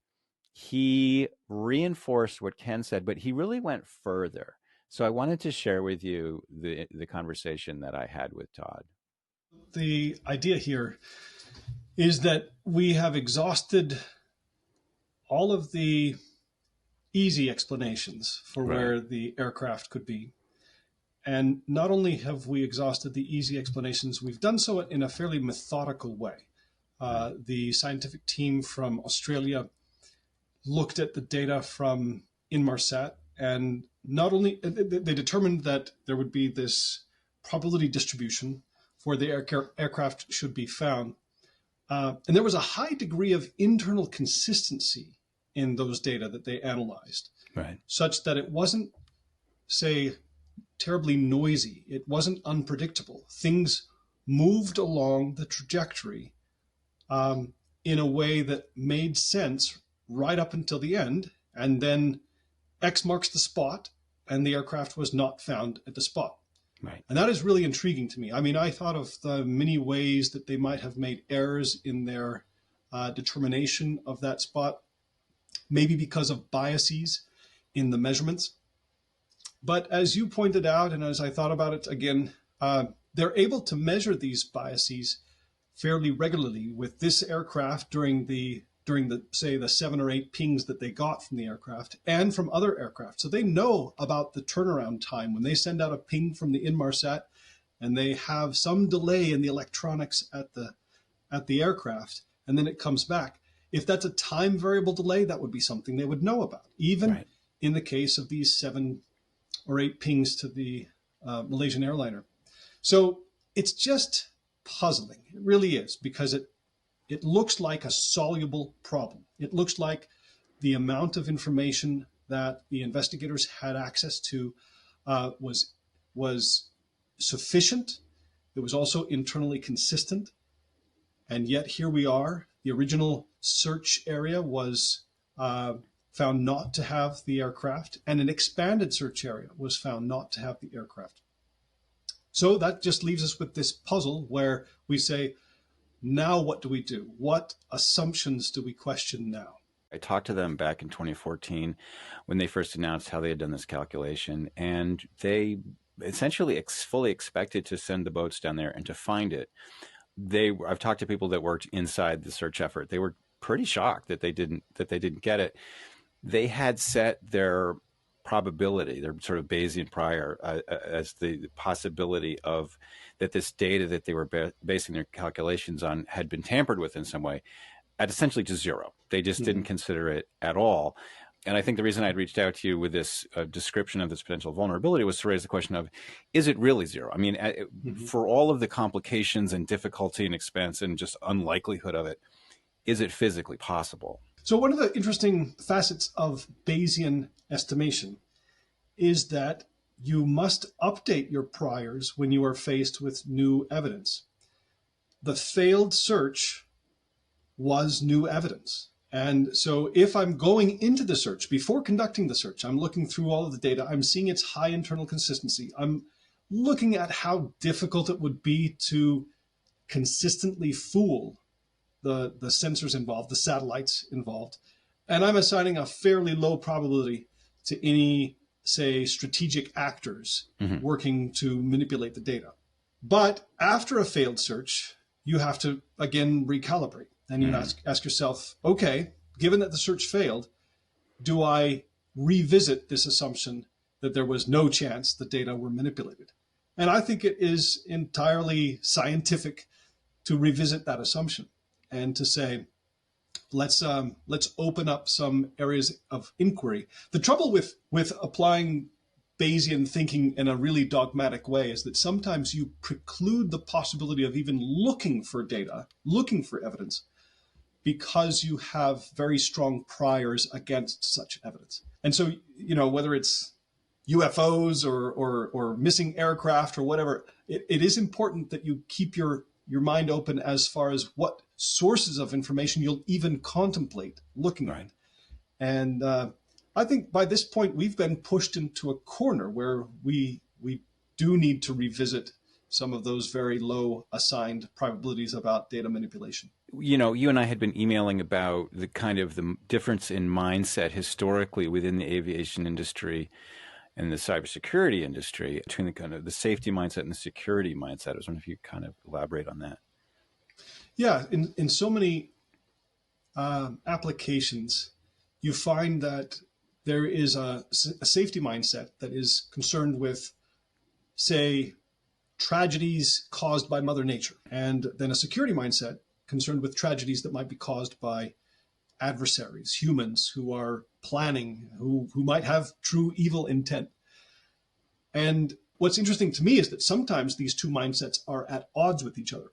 he reinforced what Ken said, but he really went further. So I wanted to share with you the conversation that I had with Todd. The idea here is that we have exhausted all of the easy explanations for where the aircraft could be. And not only have we exhausted the easy explanations, we've done so in a fairly methodical way. The scientific team from Australia looked at the data from Inmarsat, and not only they determined that there would be this probability distribution for the aircraft should be found. And there was a high degree of internal consistency in those data that they analyzed, such that it wasn't, say, terribly noisy. It wasn't unpredictable. Things moved along the trajectory in a way that made sense right up until the end. And then X marks the spot, and the aircraft was not found at the spot. Right. And that is really intriguing to me. I mean, I thought of the many ways that they might have made errors in their determination of that spot, maybe because of biases in the measurements. But as you pointed out, and as I thought about it again, they're able to measure these biases fairly regularly with this aircraft during the say the 7 or 8 pings that they got from the aircraft and from other aircraft. So they know about the turnaround time when they send out a ping from the Inmarsat and they have some delay in the electronics at the aircraft, and then it comes back. If that's a time variable delay, that would be something they would know about, even in the case of these 7 or 8 pings to the Malaysian airliner. So it's just puzzling. It really is, because it looks like a soluble problem. It looks like the amount of information that the investigators had access to was sufficient. It was also internally consistent. And yet here we are. The original search area was found not to have the aircraft, and an expanded search area was found not to have the aircraft. So that just leaves us with this puzzle where we say, now what do we do? What assumptions do we question now? I talked to them back in 2014 when they first announced how they had done this calculation, and they essentially fully expected to send the boats down there and to find it. I've talked to people that worked inside the search effort. They were pretty shocked that they didn't get it. They had set their probability, their sort of Bayesian prior, as the possibility of that this data that they were basing their calculations on had been tampered with in some way, at essentially just zero. They just didn't consider it at all. And I think the reason I'd reached out to you with this description of this potential vulnerability was to raise the question of, is it really zero? I mean, for all of the complications and difficulty and expense and just unlikelihood of it, is it physically possible? So one of the interesting facets of Bayesian estimation is that you must update your priors when you are faced with new evidence. The failed search was new evidence. And so if I'm going into the search, before conducting the search, I'm looking through all of the data, I'm seeing its high internal consistency. I'm looking at how difficult it would be to consistently fool the sensors involved, the satellites involved. And I'm assigning a fairly low probability to any, say, strategic actors working to manipulate the data. But after a failed search, you have to, again, recalibrate. And you ask yourself, okay, given that the search failed, do I revisit this assumption that there was no chance the data were manipulated? And I think it is entirely scientific to revisit that assumption and to say, let's open up some areas of inquiry. The trouble with applying Bayesian thinking in a really dogmatic way is that sometimes you preclude the possibility of even looking for data, looking for evidence, because you have very strong priors against such evidence. And so, you know, whether it's UFOs or missing aircraft or whatever, it is important that you keep your mind open as far as what sources of information you'll even contemplate looking at. And I think by this point, we've been pushed into a corner where we do need to revisit some of those very low assigned probabilities about data manipulation. You know, you and I had been emailing about the kind of the difference in mindset historically within the aviation industry and the cybersecurity industry between the kind of the safety mindset and the security mindset. I was wondering if you kind of elaborate on that. Yeah, in so many applications, you find that there is a safety mindset that is concerned with, say, tragedies caused by Mother Nature, and then a security mindset concerned with tragedies that might be caused by adversaries, humans who are planning, who might have true evil intent. And what's interesting to me is that sometimes these two mindsets are at odds with each other.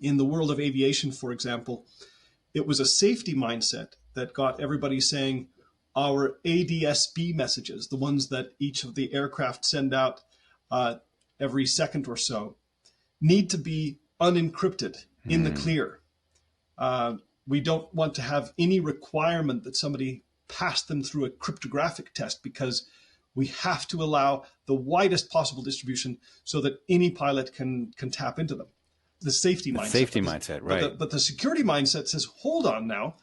In the world of aviation, for example, it was a safety mindset that got everybody saying our ADSB messages, the ones that each of the aircraft send out every second or so, need to be unencrypted in the clear. We don't want to have any requirement that somebody pass them through a cryptographic test, because we have to allow the widest possible distribution so that any pilot can tap into them. The safety mindset. Safety mindset, right. But the security mindset says, hold on now.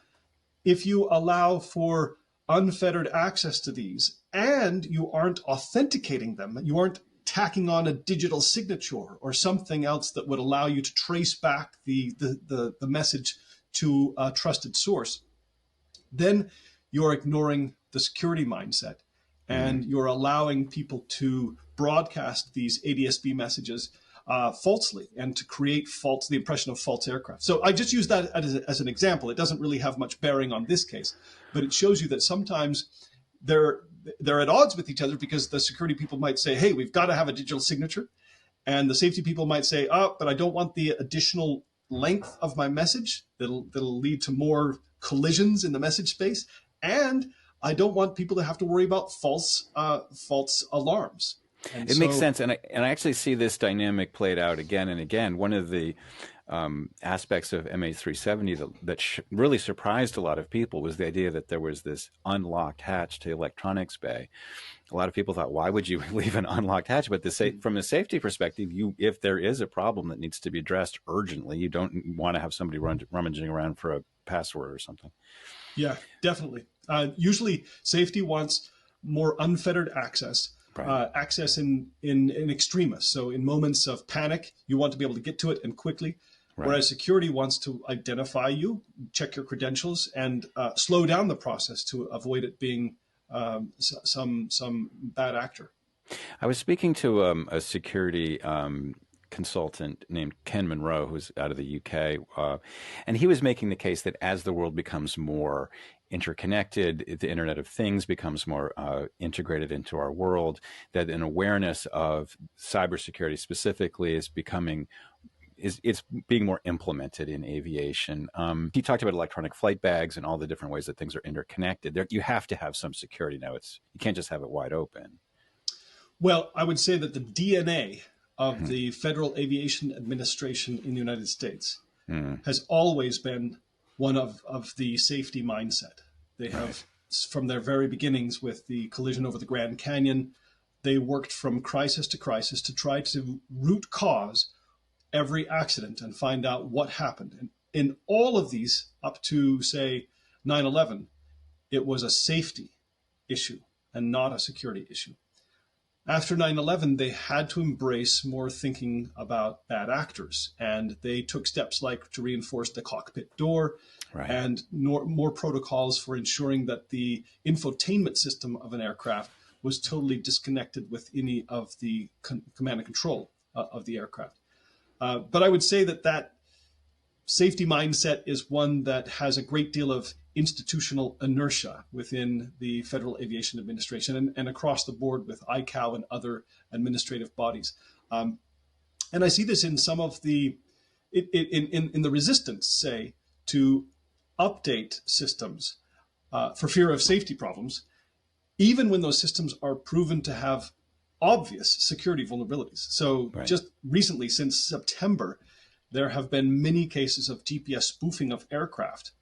If you allow for unfettered access to these and you aren't authenticating them, you aren't tacking on a digital signature or something else that would allow you to trace back the message to a trusted source, then you're ignoring the security mindset and you're allowing people to broadcast these ADSB messages falsely and to create the impression of false aircraft. So I just use that as an example. It doesn't really have much bearing on this case, but it shows you that sometimes they're at odds with each other, because the security people might say, hey, we've got to have a digital signature. And the safety people might say, oh, but I don't want the additional length of my message that'll lead to more collisions in the message space. And I don't want people to have to worry about false alarms. It makes sense. And I actually see this dynamic played out again and again. One of the aspects of MH370 that really surprised a lot of people was the idea that there was this unlocked hatch to electronics bay. A lot of people thought, why would you leave an unlocked hatch? But from a safety perspective, if there is a problem that needs to be addressed urgently, you don't want to have somebody rummaging around for a password or something. Yeah, definitely. Usually safety wants more unfettered access. Right. Access in extremis. So in moments of panic, you want to be able to get to it and quickly. Right. Whereas security wants to identify you, check your credentials, and slow down the process to avoid it being some bad actor. I was speaking to a security consultant named Ken Monroe, who's out of the UK, and he was making the case that as the world becomes more interconnected, the Internet of Things becomes more integrated into our world, that an awareness of cybersecurity specifically is it's being more implemented in aviation. He talked about electronic flight bags and all the different ways that things are interconnected. You have to have some security now. You can't just have it wide open. Well, I would say that the DNA of the Federal Aviation Administration in the United States has always been one of the safety mindset. They have, from their very beginnings with the collision over the Grand Canyon, they worked from crisis to crisis to try to root cause every accident and find out what happened. And in all of these, up to, say, 9/11, it was a safety issue and not a security issue. After 9/11, they had to embrace more thinking about bad actors, and they took steps like to reinforce the cockpit door and more protocols for ensuring that the infotainment system of an aircraft was totally disconnected with any of the command and control of the aircraft. But I would say that safety mindset is one that has a great deal of institutional inertia within the Federal Aviation Administration and across the board with ICAO and other administrative bodies. And I see this in some of the resistance, say, to update systems for fear of safety problems, even when those systems are proven to have obvious security vulnerabilities. So just recently, since September, there have been many cases of GPS spoofing of aircraft,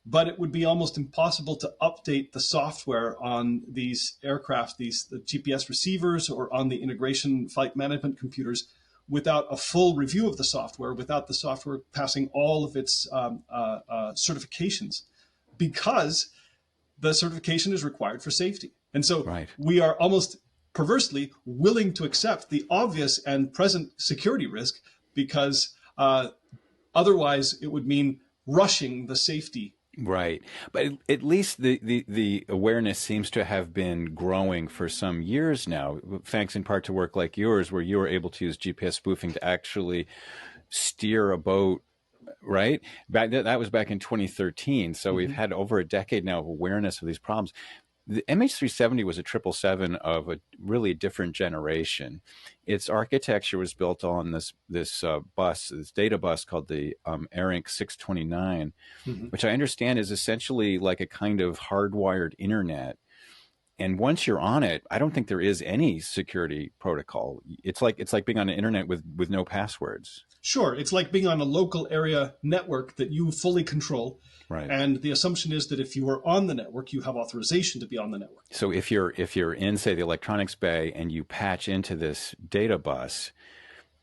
but it would be almost impossible to update the software on these aircraft, the GPS receivers, or on the integration flight management computers without a full review of the software, without the software passing all of its certifications, because the certification is required for safety. And so Right. we are almost perversely willing to accept the obvious and present security risk because otherwise it would mean rushing the safety. Right. But at least the awareness seems to have been growing for some years now, thanks in part to work like yours, where you were able to use GPS spoofing to actually steer a boat, right? That was back in 2013. So we've had over a decade now of awareness of these problems. The MH370 was a 777 of a really different generation. Its architecture was built on this data bus called the ARINC 629, which I understand is essentially like a kind of hardwired internet. And once you're on it, I don't think there is any security protocol. It's like being on the internet with no passwords. Sure, it's like being on a local area network that you fully control. Right. And the assumption is that if you are on the network, you have authorization to be on the network. So if you're in, say, the electronics bay and you patch into this data bus,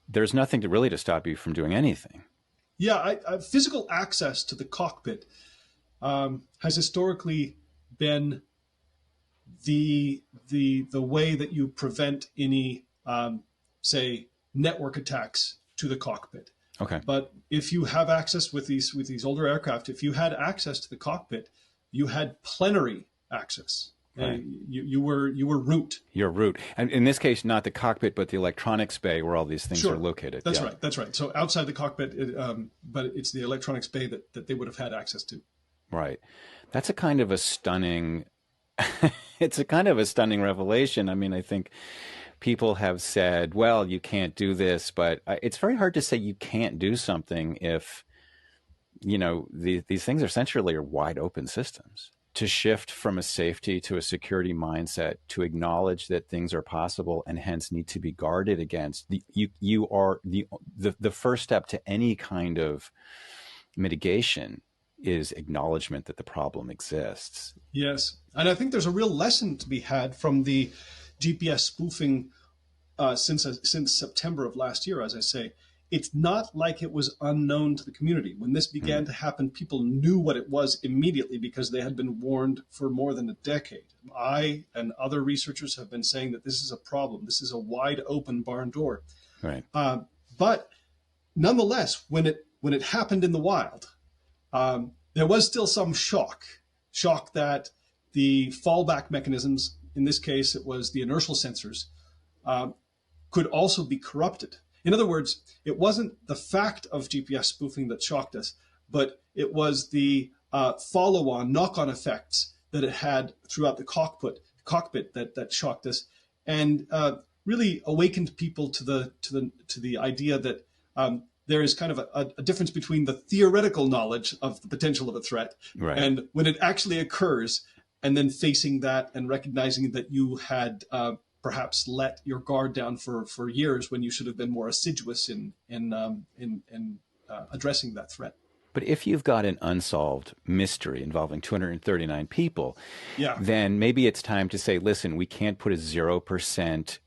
there's nothing to stop you from doing anything. Yeah, physical access to the cockpit has historically been the way that you prevent any, say, network attacks to the cockpit. Okay. But if you have access with these older aircraft, if you had access to the cockpit, you had plenary access. Right. You were root. Your root. And in this case, not the cockpit, but the electronics bay where all these things Sure. are located. That's right. That's right. So outside the cockpit, but it's the electronics bay that they would have had access to. Right. That's a kind of a stunning, it's a kind of a stunning revelation. I mean, I think people have said, well, you can't do this, but it's very hard to say you can't do something if, these things essentially are wide open systems. To shift from a safety to a security mindset, to acknowledge that things are possible and hence need to be guarded against, you are the first step to any kind of mitigation is acknowledgement that the problem exists. Yes. And I think there's a real lesson to be had from the GPS spoofing since September of last year, as I say. It's not like it was unknown to the community. When this began to happen, people knew what it was immediately because they had been warned for more than a decade. I and other researchers have been saying that this is a problem. This is a wide open barn door. Right. But nonetheless, when it happened in the wild, there was still some shock that the fallback mechanisms, in this case, it was the inertial sensors, could also be corrupted. In other words, it wasn't the fact of GPS spoofing that shocked us, but it was the follow-on, knock-on effects that it had throughout the cockpit that shocked us, and really awakened people to the idea that there is kind of a difference between the theoretical knowledge of the potential of a threat and when it actually occurs, and then facing that and recognizing that you had perhaps let your guard down for years when you should have been more assiduous in addressing that threat. But if you've got an unsolved mystery involving 239 people, then maybe it's time to say, listen, we can't put a 0%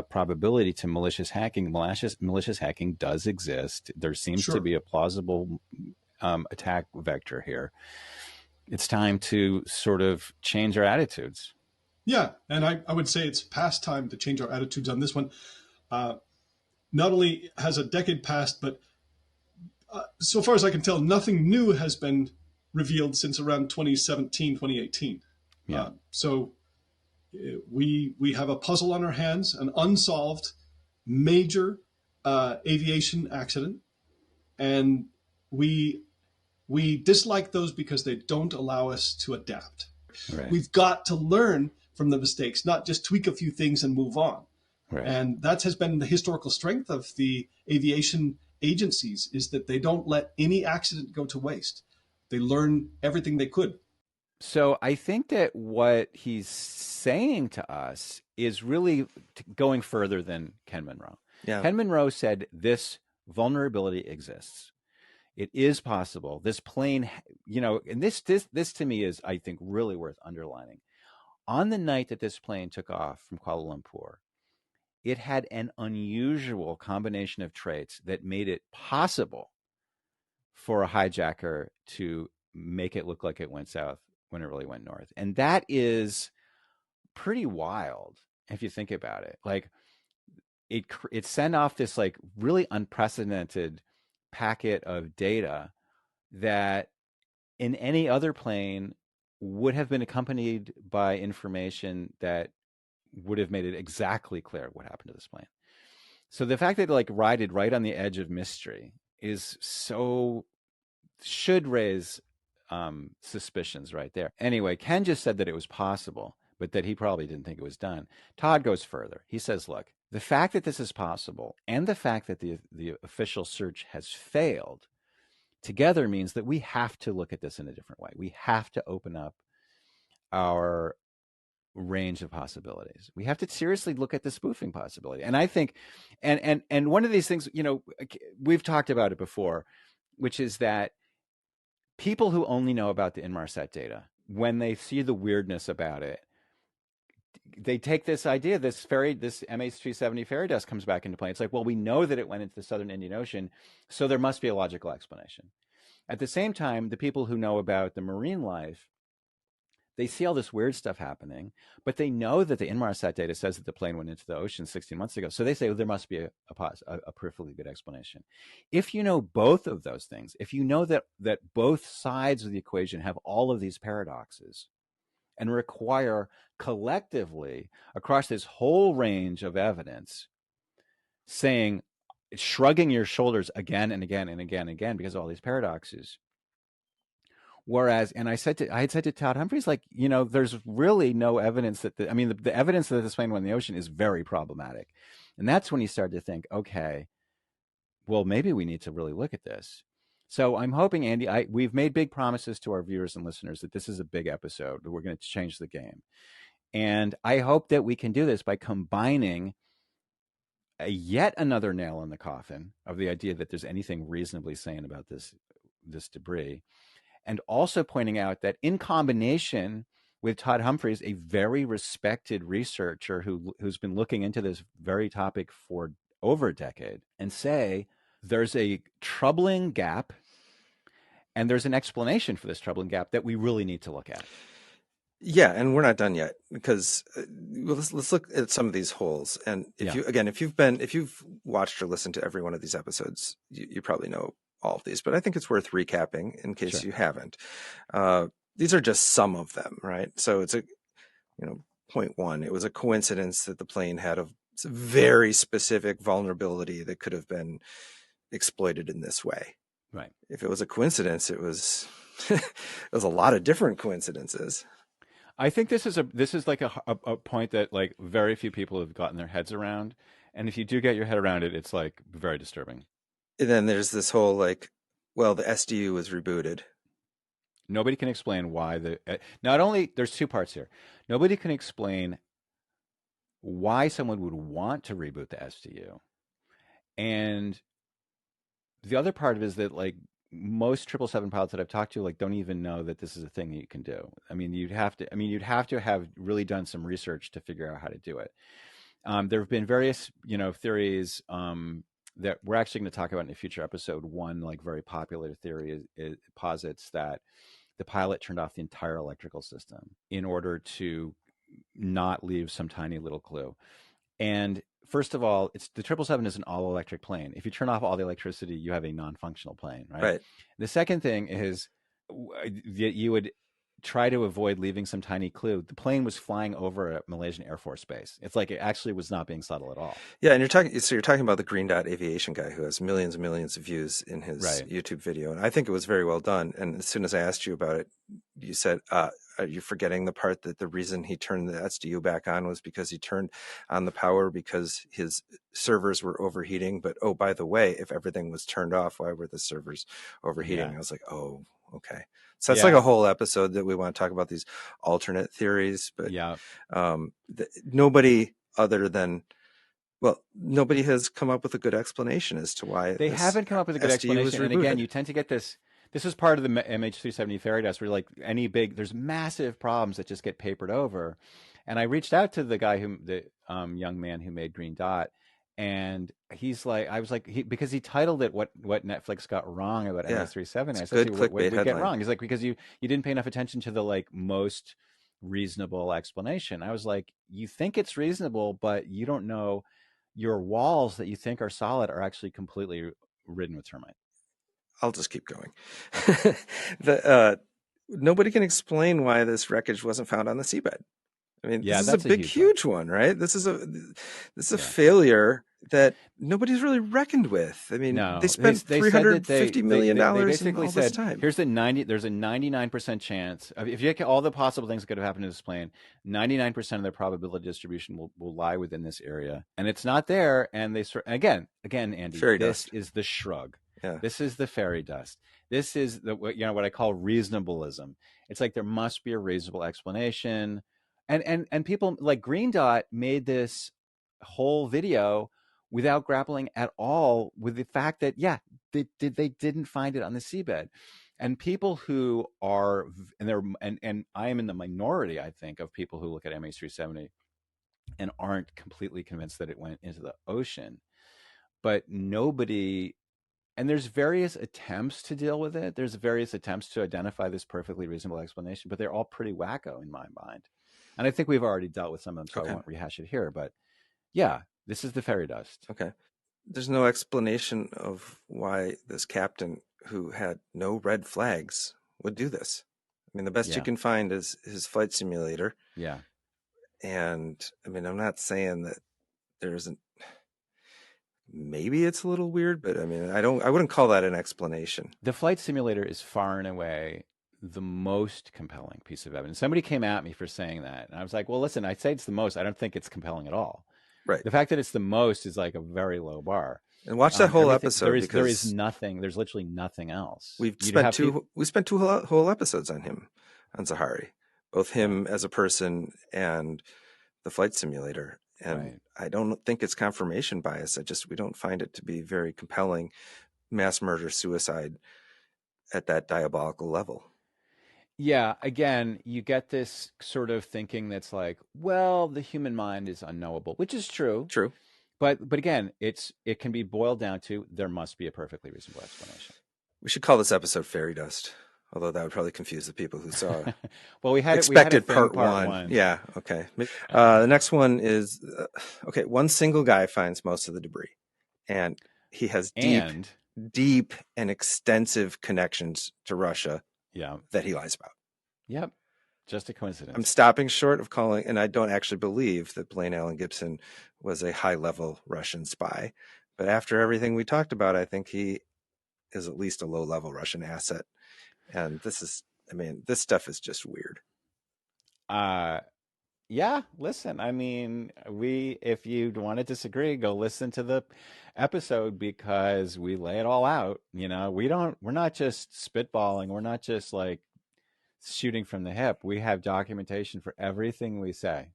probability to malicious hacking. Malicious hacking does exist. There seems to be a plausible attack vector here. It's time to sort of change our attitudes. Yeah, and I would say it's past time to change our attitudes on this one. Not only has a decade passed, but so far as I can tell, nothing new has been revealed since around 2017, 2018. Yeah. So we have a puzzle on our hands, an unsolved major aviation accident, and we dislike those because they don't allow us to adapt. Right. We've got to learn from the mistakes, not just tweak a few things and move on. Right. And that has been the historical strength of the aviation agencies, is that they don't let any accident go to waste. They learn everything they could. So I think that what he's saying to us is really going further than Ken Monroe. Yeah. Ken Monroe said this vulnerability exists. It is possible. This plane, and this to me is, I think, really worth underlining. On the night that this plane took off from Kuala Lumpur, it had an unusual combination of traits that made it possible for a hijacker to make it look like it went south when it really went north. And that is pretty wild if you think about it. Like it sent off this like really unprecedented packet of data that in any other plane would have been accompanied by information that would have made it exactly clear what happened to this plane. So the fact that it like rided right on the edge of mystery is so should raise suspicions right there. Anyway, Ken just said that it was possible, but that he probably didn't think it was done. Todd goes further. He says, look, the fact that this is possible and the fact that the official search has failed together means that we have to look at this in a different way. We have to open up our range of possibilities. We have to seriously look at the spoofing possibility. And I think, and one of these things, you know, we've talked about it before, which is that people who only know about the Inmarsat data, when they see the weirdness about it, they take this idea, this MH370 fairy dust comes back into play. It's like, well, we know that it went into the southern Indian Ocean, so there must be a logical explanation. At the same time, the people who know about the marine life, they see all this weird stuff happening, but they know that the Inmarsat data says that the plane went into the ocean 16 months ago. So they say, well, there must be a perfectly good explanation. If you know both of those things, if you know that both sides of the equation have all of these paradoxes and require collectively across this whole range of evidence saying, shrugging your shoulders again and again and again and again because of all these paradoxes. Whereas, and I had said to Todd Humphreys, like, you know, there's really no evidence that the evidence that this plane went in the ocean is very problematic. And that's when he started to think, okay, well, maybe we need to really look at this. So I'm hoping, Andy, we've made big promises to our viewers and listeners that this is a big episode, that we're going to change the game. And I hope that we can do this by combining yet another nail in the coffin of the idea that there's anything reasonably sane about this debris. And also pointing out that in combination with Todd Humphreys, a very respected researcher who's been looking into this very topic for over a decade, and say there's a troubling gap and there's an explanation for this troubling gap that we really need to look at. Yeah, and we're not done yet because let's look at some of these holes. And if you've watched or listened to every one of these episodes, you probably know all of these, but I think it's worth recapping in case you haven't. These are just some of them, right? So it's point one, it was a coincidence that the plane had a very specific vulnerability that could have been exploited in this way. Right. If it was a coincidence, it was it was a lot of different coincidences. I think this is like a point that like very few people have gotten their heads around, and if you do get your head around it, it's like very disturbing. And then there's this whole like, well, the SDU was rebooted. Nobody can explain why not only there's two parts here. Nobody can explain why someone would want to reboot the SDU. And the other part of it is that like most 777 pilots that I've talked to like don't even know that this is a thing that you can do. I mean, you'd have to have really done some research to figure out how to do it. There have been various, theories that we're actually going to talk about in a future episode. One like very popular theory is posits that the pilot turned off the entire electrical system in order to not leave some tiny little clue. And first of all, the 777 is an all electric plane. If you turn off all the electricity, you have a non-functional plane, right? Right. The second thing is that you would try to avoid leaving some tiny clue. The plane was flying over a Malaysian Air Force base. It's like it actually was not being subtle at all. Yeah, and you're talking about the Green Dot Aviation guy who has millions and millions of views in his YouTube video, and I think it was very well done. And as soon as I asked you about it, you said, "Are you forgetting the part that the reason he turned the SDU back on was because he turned on the power because his servers were overheating? But oh, by the way, if everything was turned off, why were the servers overheating?" Yeah. I was like, "Oh, okay." So that's like a whole episode that we want to talk about these alternate theories, but nobody nobody has come up with a good explanation as to why they haven't come up with a good explanation. And again, you tend to get this is part of the MH370 fairy dust where like there's massive problems that just get papered over. And I reached out to the guy young man who made Green Dot. And he's like, I was like, because he titled it what Netflix got wrong about Yeah. MH370. It's I a said, good what clickbait we get headline. wrong? He's like, because you didn't pay enough attention to the like most reasonable explanation. I was like, you think it's reasonable, but you don't know your walls that you think are solid are actually completely ridden with termite. I'll just keep going. Nobody can explain why this wreckage wasn't found on the seabed. I mean, Yeah, this is a that's big, huge one, right? This is a Yeah. failure that nobody's really reckoned with. I mean, No, they spent they said that $350 million they in basically all this said, time. here's there's a 99% chance if you look at all the possible things that could have happened to this plane, 99% of their probability distribution will lie within this area, and it's not there. And they again, Andy, Fairy this dust. is the shrug. Yeah. This is the fairy dust. This is the what I call reasonableism. It's like there must be a reasonable explanation, and people like Green Dot made this whole video without grappling at all with the fact that they didn't find it on the seabed. And people who are and I am in the minority, I think, of people who look at MH370 and aren't completely convinced that it went into the ocean. But nobody, and there's various attempts to deal with it. There's various attempts to identify this perfectly reasonable explanation, but they're all pretty wacko in my mind. And I think we've already dealt with some of them, so I won't rehash it here. But yeah, this is the fairy dust. Okay. There's no explanation of why this captain who had no red flags would do this. I mean, the best you can find is his flight simulator. Yeah. And I mean, I'm not saying that there isn't, maybe it's a little weird, but I mean, I wouldn't call that an explanation. The flight simulator is far and away the most compelling piece of evidence. Somebody came at me for saying that, and I was like, well, listen, I say it's the most. I don't think it's compelling at all. Right. The fact that it's the most is like a very low bar. And watch that whole episode. There is nothing. There's literally nothing else. We spent two whole episodes on him, on Zahari, both him as a person and the flight simulator. And I don't think it's confirmation bias. We don't find it to be very compelling mass murder suicide at that diabolical level. Yeah, again, you get this sort of thinking that's like, well, the human mind is unknowable, which is true. True. But again, it can be boiled down to there must be a perfectly reasonable explanation. We should call this episode Fairy Dust, although that would probably confuse the people who saw well, we had expected part one. Yeah, okay. The next one is one single guy finds most of the debris, and he has deep and extensive connections to Russia. Yeah, that he lies about. Yep. Just a coincidence. I'm stopping short of calling, and I don't actually believe that Blaine Allen Gibson was a high-level Russian spy. But after everything we talked about, I think he is at least a low-level Russian asset. And this stuff is just weird. Yeah, listen, I mean, if you want to disagree, go listen to the episode because we lay it all out. We're not just spitballing. We're not just like shooting from the hip. We have documentation for everything we say.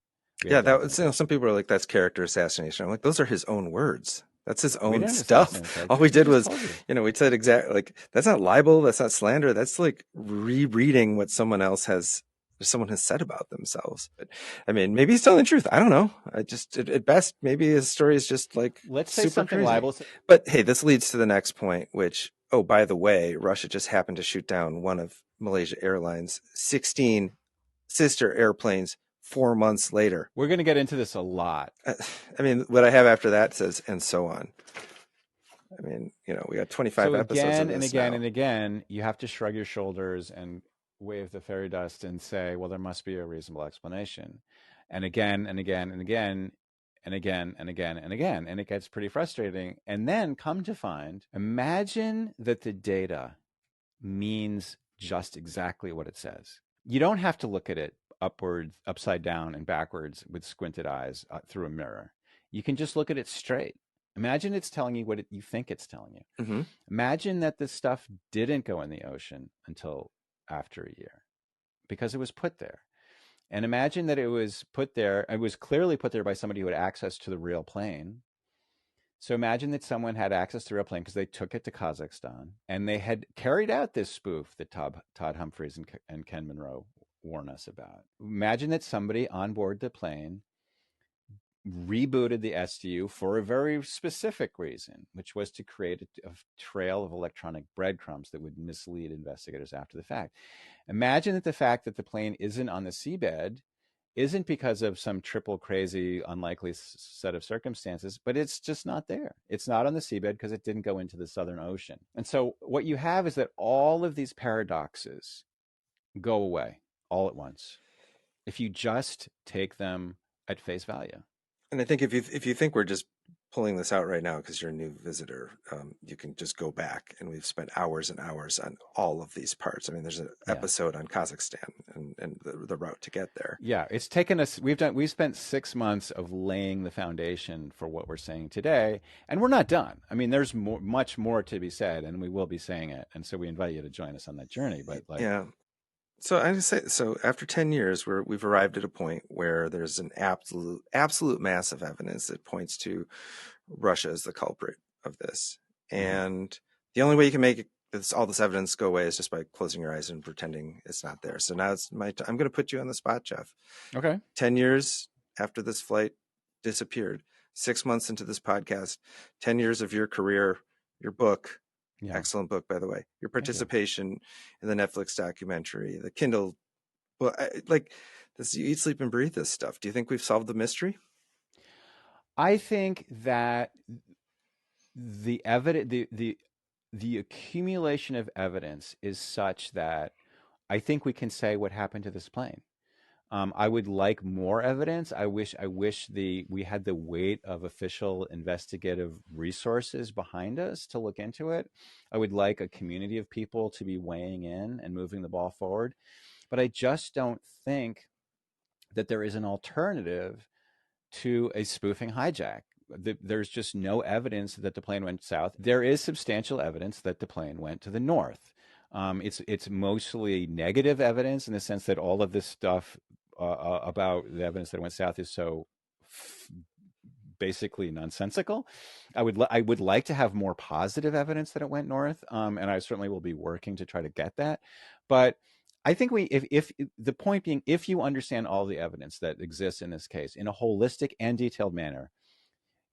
Yeah, that was, some people are like, that's character assassination. I'm like, those are his own words. That's his own stuff. All we did was, we said exactly like, that's not libel. That's not slander. That's like rereading what someone has said about themselves. But I mean, maybe he's telling the truth. I don't know. At best, maybe his story is just like, let's say something libelous. But hey, this leads to the next point, which, oh, by the way, Russia just happened to shoot down one of Malaysia Airlines' 16 sister airplanes 4 months later. We're going to get into this a lot. I mean, what I have after that says, and so on. I mean, we got 25 episodes of this and again now. and again, you have to shrug your shoulders and wave the fairy dust and say, well, there must be a reasonable explanation. And again and again and again and again and again and again. And it gets pretty frustrating. And then come to find, imagine that the data means just exactly what it says. You don't have to look at it upwards, upside down, and backwards with squinted eyes through a mirror. You can just look at it straight. Imagine it's telling you what you think it's telling you. Mm-hmm. Imagine that this stuff didn't go in the ocean until after a year because it was put there. And imagine that it was put there. It was clearly put there by somebody who had access to the real plane. So imagine that someone had access to the real plane because they took it to Kazakhstan and they had carried out this spoof that Todd Humphreys and Ken Monroe warn us about. Imagine that somebody on board the plane rebooted the SDU for a very specific reason, which was to create a trail of electronic breadcrumbs that would mislead investigators after the fact. Imagine that the fact that the plane isn't on the seabed isn't because of some triple crazy, unlikely set of circumstances, but it's just not there. It's not on the seabed because it didn't go into the Southern Ocean. And so what you have is that all of these paradoxes go away all at once if you just take them at face value. And I think if you think we're just pulling this out right now because you're a new visitor, you can just go back, and we've spent hours and hours on all of these parts. I mean, there's an episode on Kazakhstan and the route to get there. Yeah, it's taken us. We've spent 6 months of laying the foundation for what we're saying today, and we're not done. I mean, there's much more to be said, and we will be saying it. And so we invite you to join us on that journey. But yeah. So I just say, so after 10 years, we've arrived at a point where there's an absolute massive evidence that points to Russia as the culprit of this. And the only way you can make all this evidence go away is just by closing your eyes and pretending it's not there. So now it's my I'm going to put you on the spot, Jeff. Okay. 10 years after this flight disappeared, 6 months into this podcast, 10 years of your career, your book. Yeah. Excellent book, by the way. Your participation in the Netflix documentary, the Kindle book, like this, you eat, sleep, and breathe this stuff. Do you think we've solved the mystery? I think that the evidence, the accumulation of evidence is such that I think we can say what happened to this plane. I would like more evidence. I wish we had the weight of official investigative resources behind us to look into it. I would like a community of people to be weighing in and moving the ball forward. But I just don't think that there is an alternative to a spoofing hijack. There's just no evidence that the plane went south. There is substantial evidence that the plane went to the north. It's mostly negative evidence in the sense that all of this stuff about the evidence that it went south is so basically nonsensical. I would like to have more positive evidence that it went north, and I certainly will be working to try to get that. But I think if the point being, if you understand all the evidence that exists in this case in a holistic and detailed manner,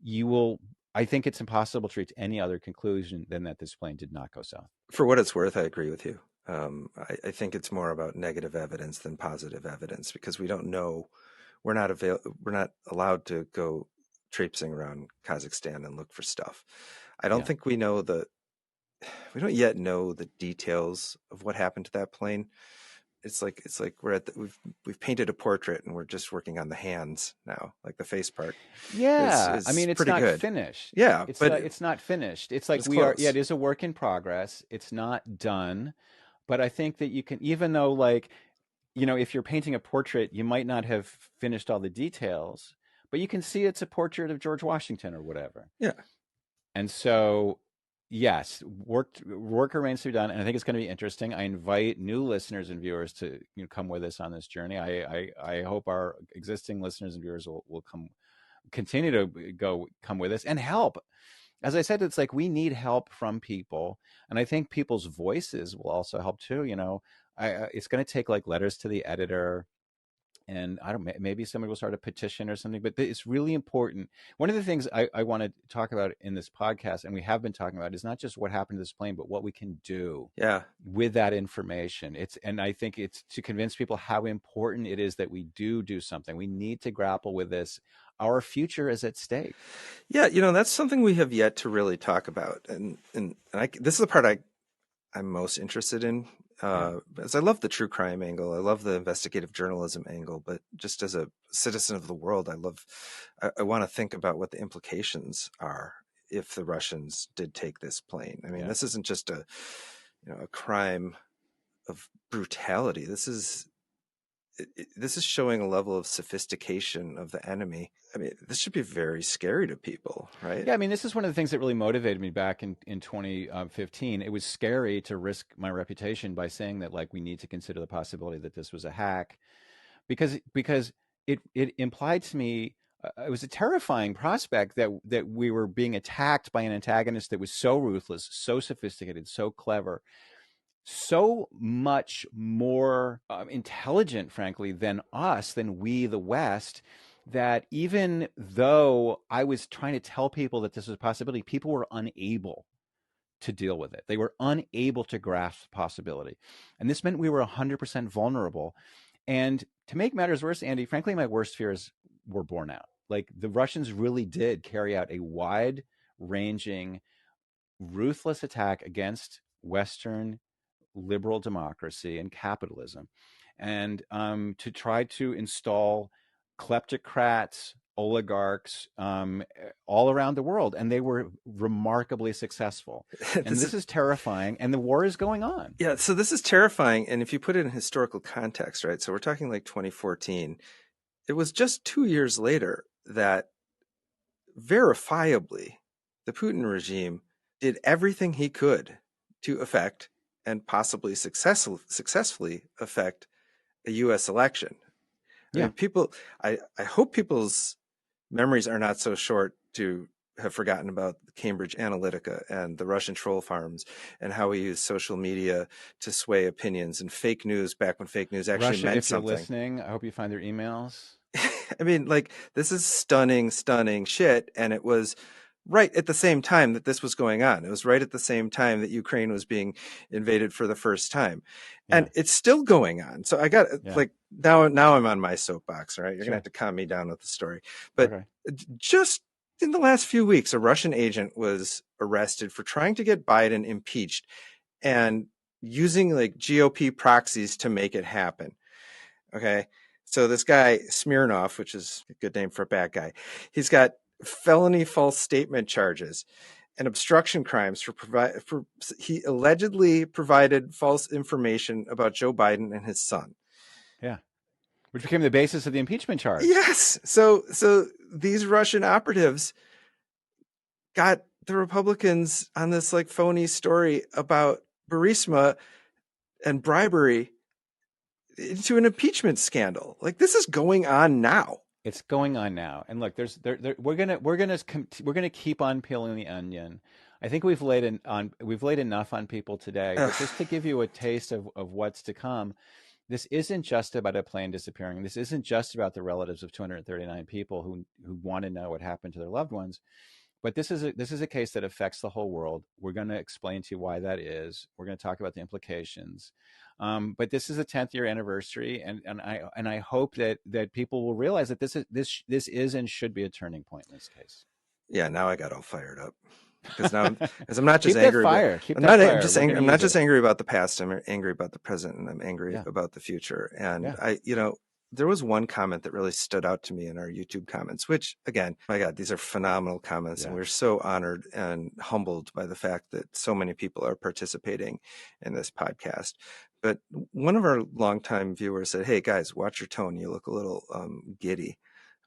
you will. I think it's impossible to reach any other conclusion than that this plane did not go south. For what it's worth, I agree with you. I think it's more about negative evidence than positive evidence because we don't know. We're not allowed to go traipsing around Kazakhstan and look for stuff. I don't think we don't yet know the details of what happened to that plane. It's like we've painted a portrait and we're just working on the hands now, like the face part. Yeah, I mean, it's not good. Finished. Yeah, it's not finished. It's like it is a work in progress. It's not done, but I think that you can, even though, like, if you're painting a portrait, you might not have finished all the details, but you can see it's a portrait of George Washington or whatever. Yeah, and so. Yes, work remains to be done, and I think it's going to be interesting. I invite new listeners and viewers to come with us on this journey. I hope our existing listeners and viewers will continue to come with us and help. As I said, it's like we need help from people, and I think people's voices will also help too. It's going to take like letters to the editor. And maybe somebody will start a petition or something, but it's really important. One of the things I want to talk about in this podcast, and we have been talking about, is not just what happened to this plane, but what we can do with that information. And I think it's to convince people how important it is that we do something. We need to grapple with this. Our future is at stake. Yeah, that's something we have yet to really talk about. And this is the part I'm most interested in. Because I love the true crime angle, I love the investigative journalism angle, but just as a citizen of the world, I want to think about what the implications are if the Russians did take this plane. I mean, this isn't just a crime of brutality. This is showing a level of sophistication of the enemy. I mean, this should be very scary to people, right? Yeah, I mean, this is one of the things that really motivated me back in 2015. It was scary to risk my reputation by saying that, like, we need to consider the possibility that this was a hack, because it implied to me it was a terrifying prospect that we were being attacked by an antagonist that was so ruthless, so sophisticated, so clever, so much more intelligent, frankly, than we, the West. that even though I was trying to tell people that this was a possibility, people were unable to deal with it. They were unable to grasp the possibility. And this meant we were 100% vulnerable. And to make matters worse, Andy, frankly, my worst fears were borne out. Like the Russians really did carry out a wide ranging, ruthless attack against Western liberal democracy and capitalism, and to try to install kleptocrats, oligarchs all around the world. And they were remarkably successful. And this is terrifying. And the war is going on. Yeah, so this is terrifying. And if you put it in historical context, right? So we're talking like 2014. It was just 2 years later that verifiably the Putin regime did everything he could to affect and possibly successfully affect a U.S. election. I mean, people, I hope people's memories are not so short to have forgotten about Cambridge Analytica and the Russian troll farms and how we use social media to sway opinions and fake news back when fake news actually Russia, meant if something. you're listening, I hope you find their emails. I mean, like, this is stunning shit. And it was right at the same time that this was going on. It was right at the same time that Ukraine was being invaded for the first time. Yeah. And it's still going on. So I got like, now I'm on my soapbox, right? You're going to have to calm me down with the story. But just in the last few weeks, a Russian agent was arrested for trying to get Biden impeached and using like GOP proxies to make it happen. Okay. So this guy, Smirnov, which is a good name for a bad guy, he's got felony false statement charges and obstruction crimes for he allegedly provided false information about Joe Biden and his son. Yeah. Which became the basis of the impeachment charge. Yes. So these Russian operatives got the Republicans on this like phony story about Burisma and bribery into an impeachment scandal. Like, this is going on now. It's going on now. And look, we're gonna keep on peeling the onion. I think we've laid enough on people today. But just to give you a taste of what's to come, this isn't just about a plane disappearing. This isn't just about the relatives of 239 people who want to know what happened to their loved ones. But this is a case that affects the whole world. We're going to explain to you why that is. We're going to talk about the implications. But this is a 10th year anniversary, and I hope that people will realize that this is and should be a turning point in this case. Yeah, now I got all fired up because I'm not just angry. I'm not just angry about the past. I'm angry about the present, and I'm angry about the future. And there was one comment that really stood out to me in our YouTube comments, which, again, my God, these are phenomenal comments. And we're so honored and humbled by the fact that so many people are participating in this podcast. But one of our longtime viewers said, "Hey, guys, watch your tone. You look a little giddy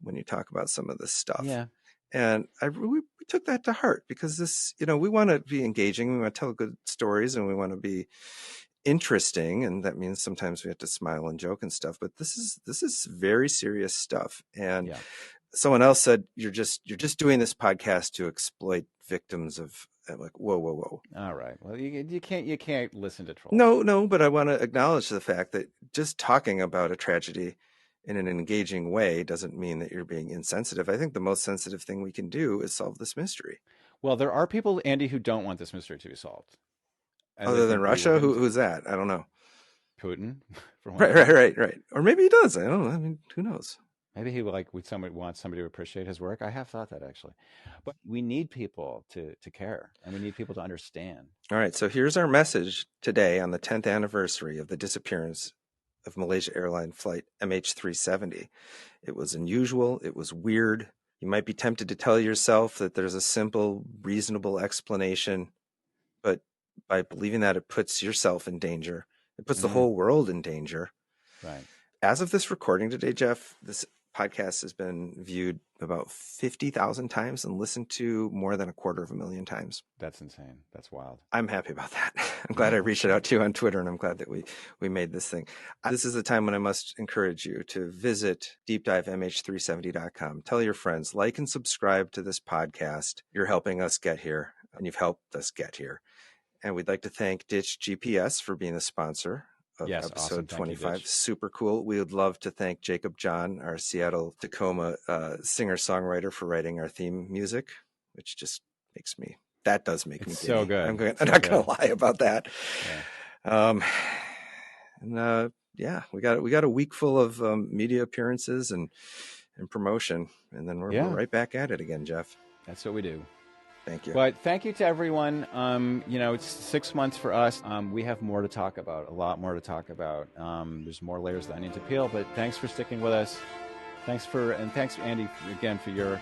when you talk about some of this stuff." Yeah. And we took that to heart because this, we want to be engaging. We want to tell good stories and we want to be interesting, and that means sometimes we have to smile and joke and stuff, but this is very serious stuff. And someone else said, you're just doing this podcast to exploit victims of, like, whoa. All right, well, you can't listen to trolls. No, but I want to acknowledge the fact that just talking about a tragedy in an engaging way doesn't mean that you're being insensitive. I think the most sensitive thing we can do is solve this mystery. Well, there are people, Andy, who don't want this mystery to be solved. Other than Russia? Who's that? I don't know. Putin. Right. Or maybe he does. I don't know. I mean, who knows? Maybe he would somebody wants somebody to appreciate his work. I have thought that, actually. But we need people to care, and we need people to understand. All right. So here's our message today on the 10th anniversary of the disappearance of Malaysia Airline flight MH370. It was unusual. It was weird. You might be tempted to tell yourself that there's a simple, reasonable explanation, but by believing that, it puts yourself in danger. It puts the whole world in danger. Right. As of this recording today, Jeff, this podcast has been viewed about 50,000 times and listened to more than 250,000 times. That's insane. That's wild. I'm happy about that. I'm glad I reached out to you on Twitter, and I'm glad that we made this thing. This is the time when I must encourage you to visit deepdivemh370.com. Tell your friends, like and subscribe to this podcast. You're helping us get here, and you've helped us get here. And we'd like to thank Ditch GPS for being a sponsor Yes, episode awesome. Thank you, 25. Ditch. Super cool. We would love to thank Jacob John, our Seattle Tacoma singer-songwriter, for writing our theme music, which just does make me It's giddy. so good. I'm not going to lie about that. Yeah. We got a week full of media appearances and promotion, and then we're right back at it again, Jeff. That's what we do. Thank you. But thank you to everyone. It's 6 months for us. We have more to talk about, a lot more to talk about. There's more layers that I need to peel, but thanks for sticking with us. Thanks, Andy, again, for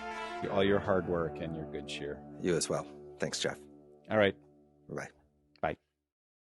all your hard work and your good cheer. You as well. Thanks, Jeff. All right. Bye-bye.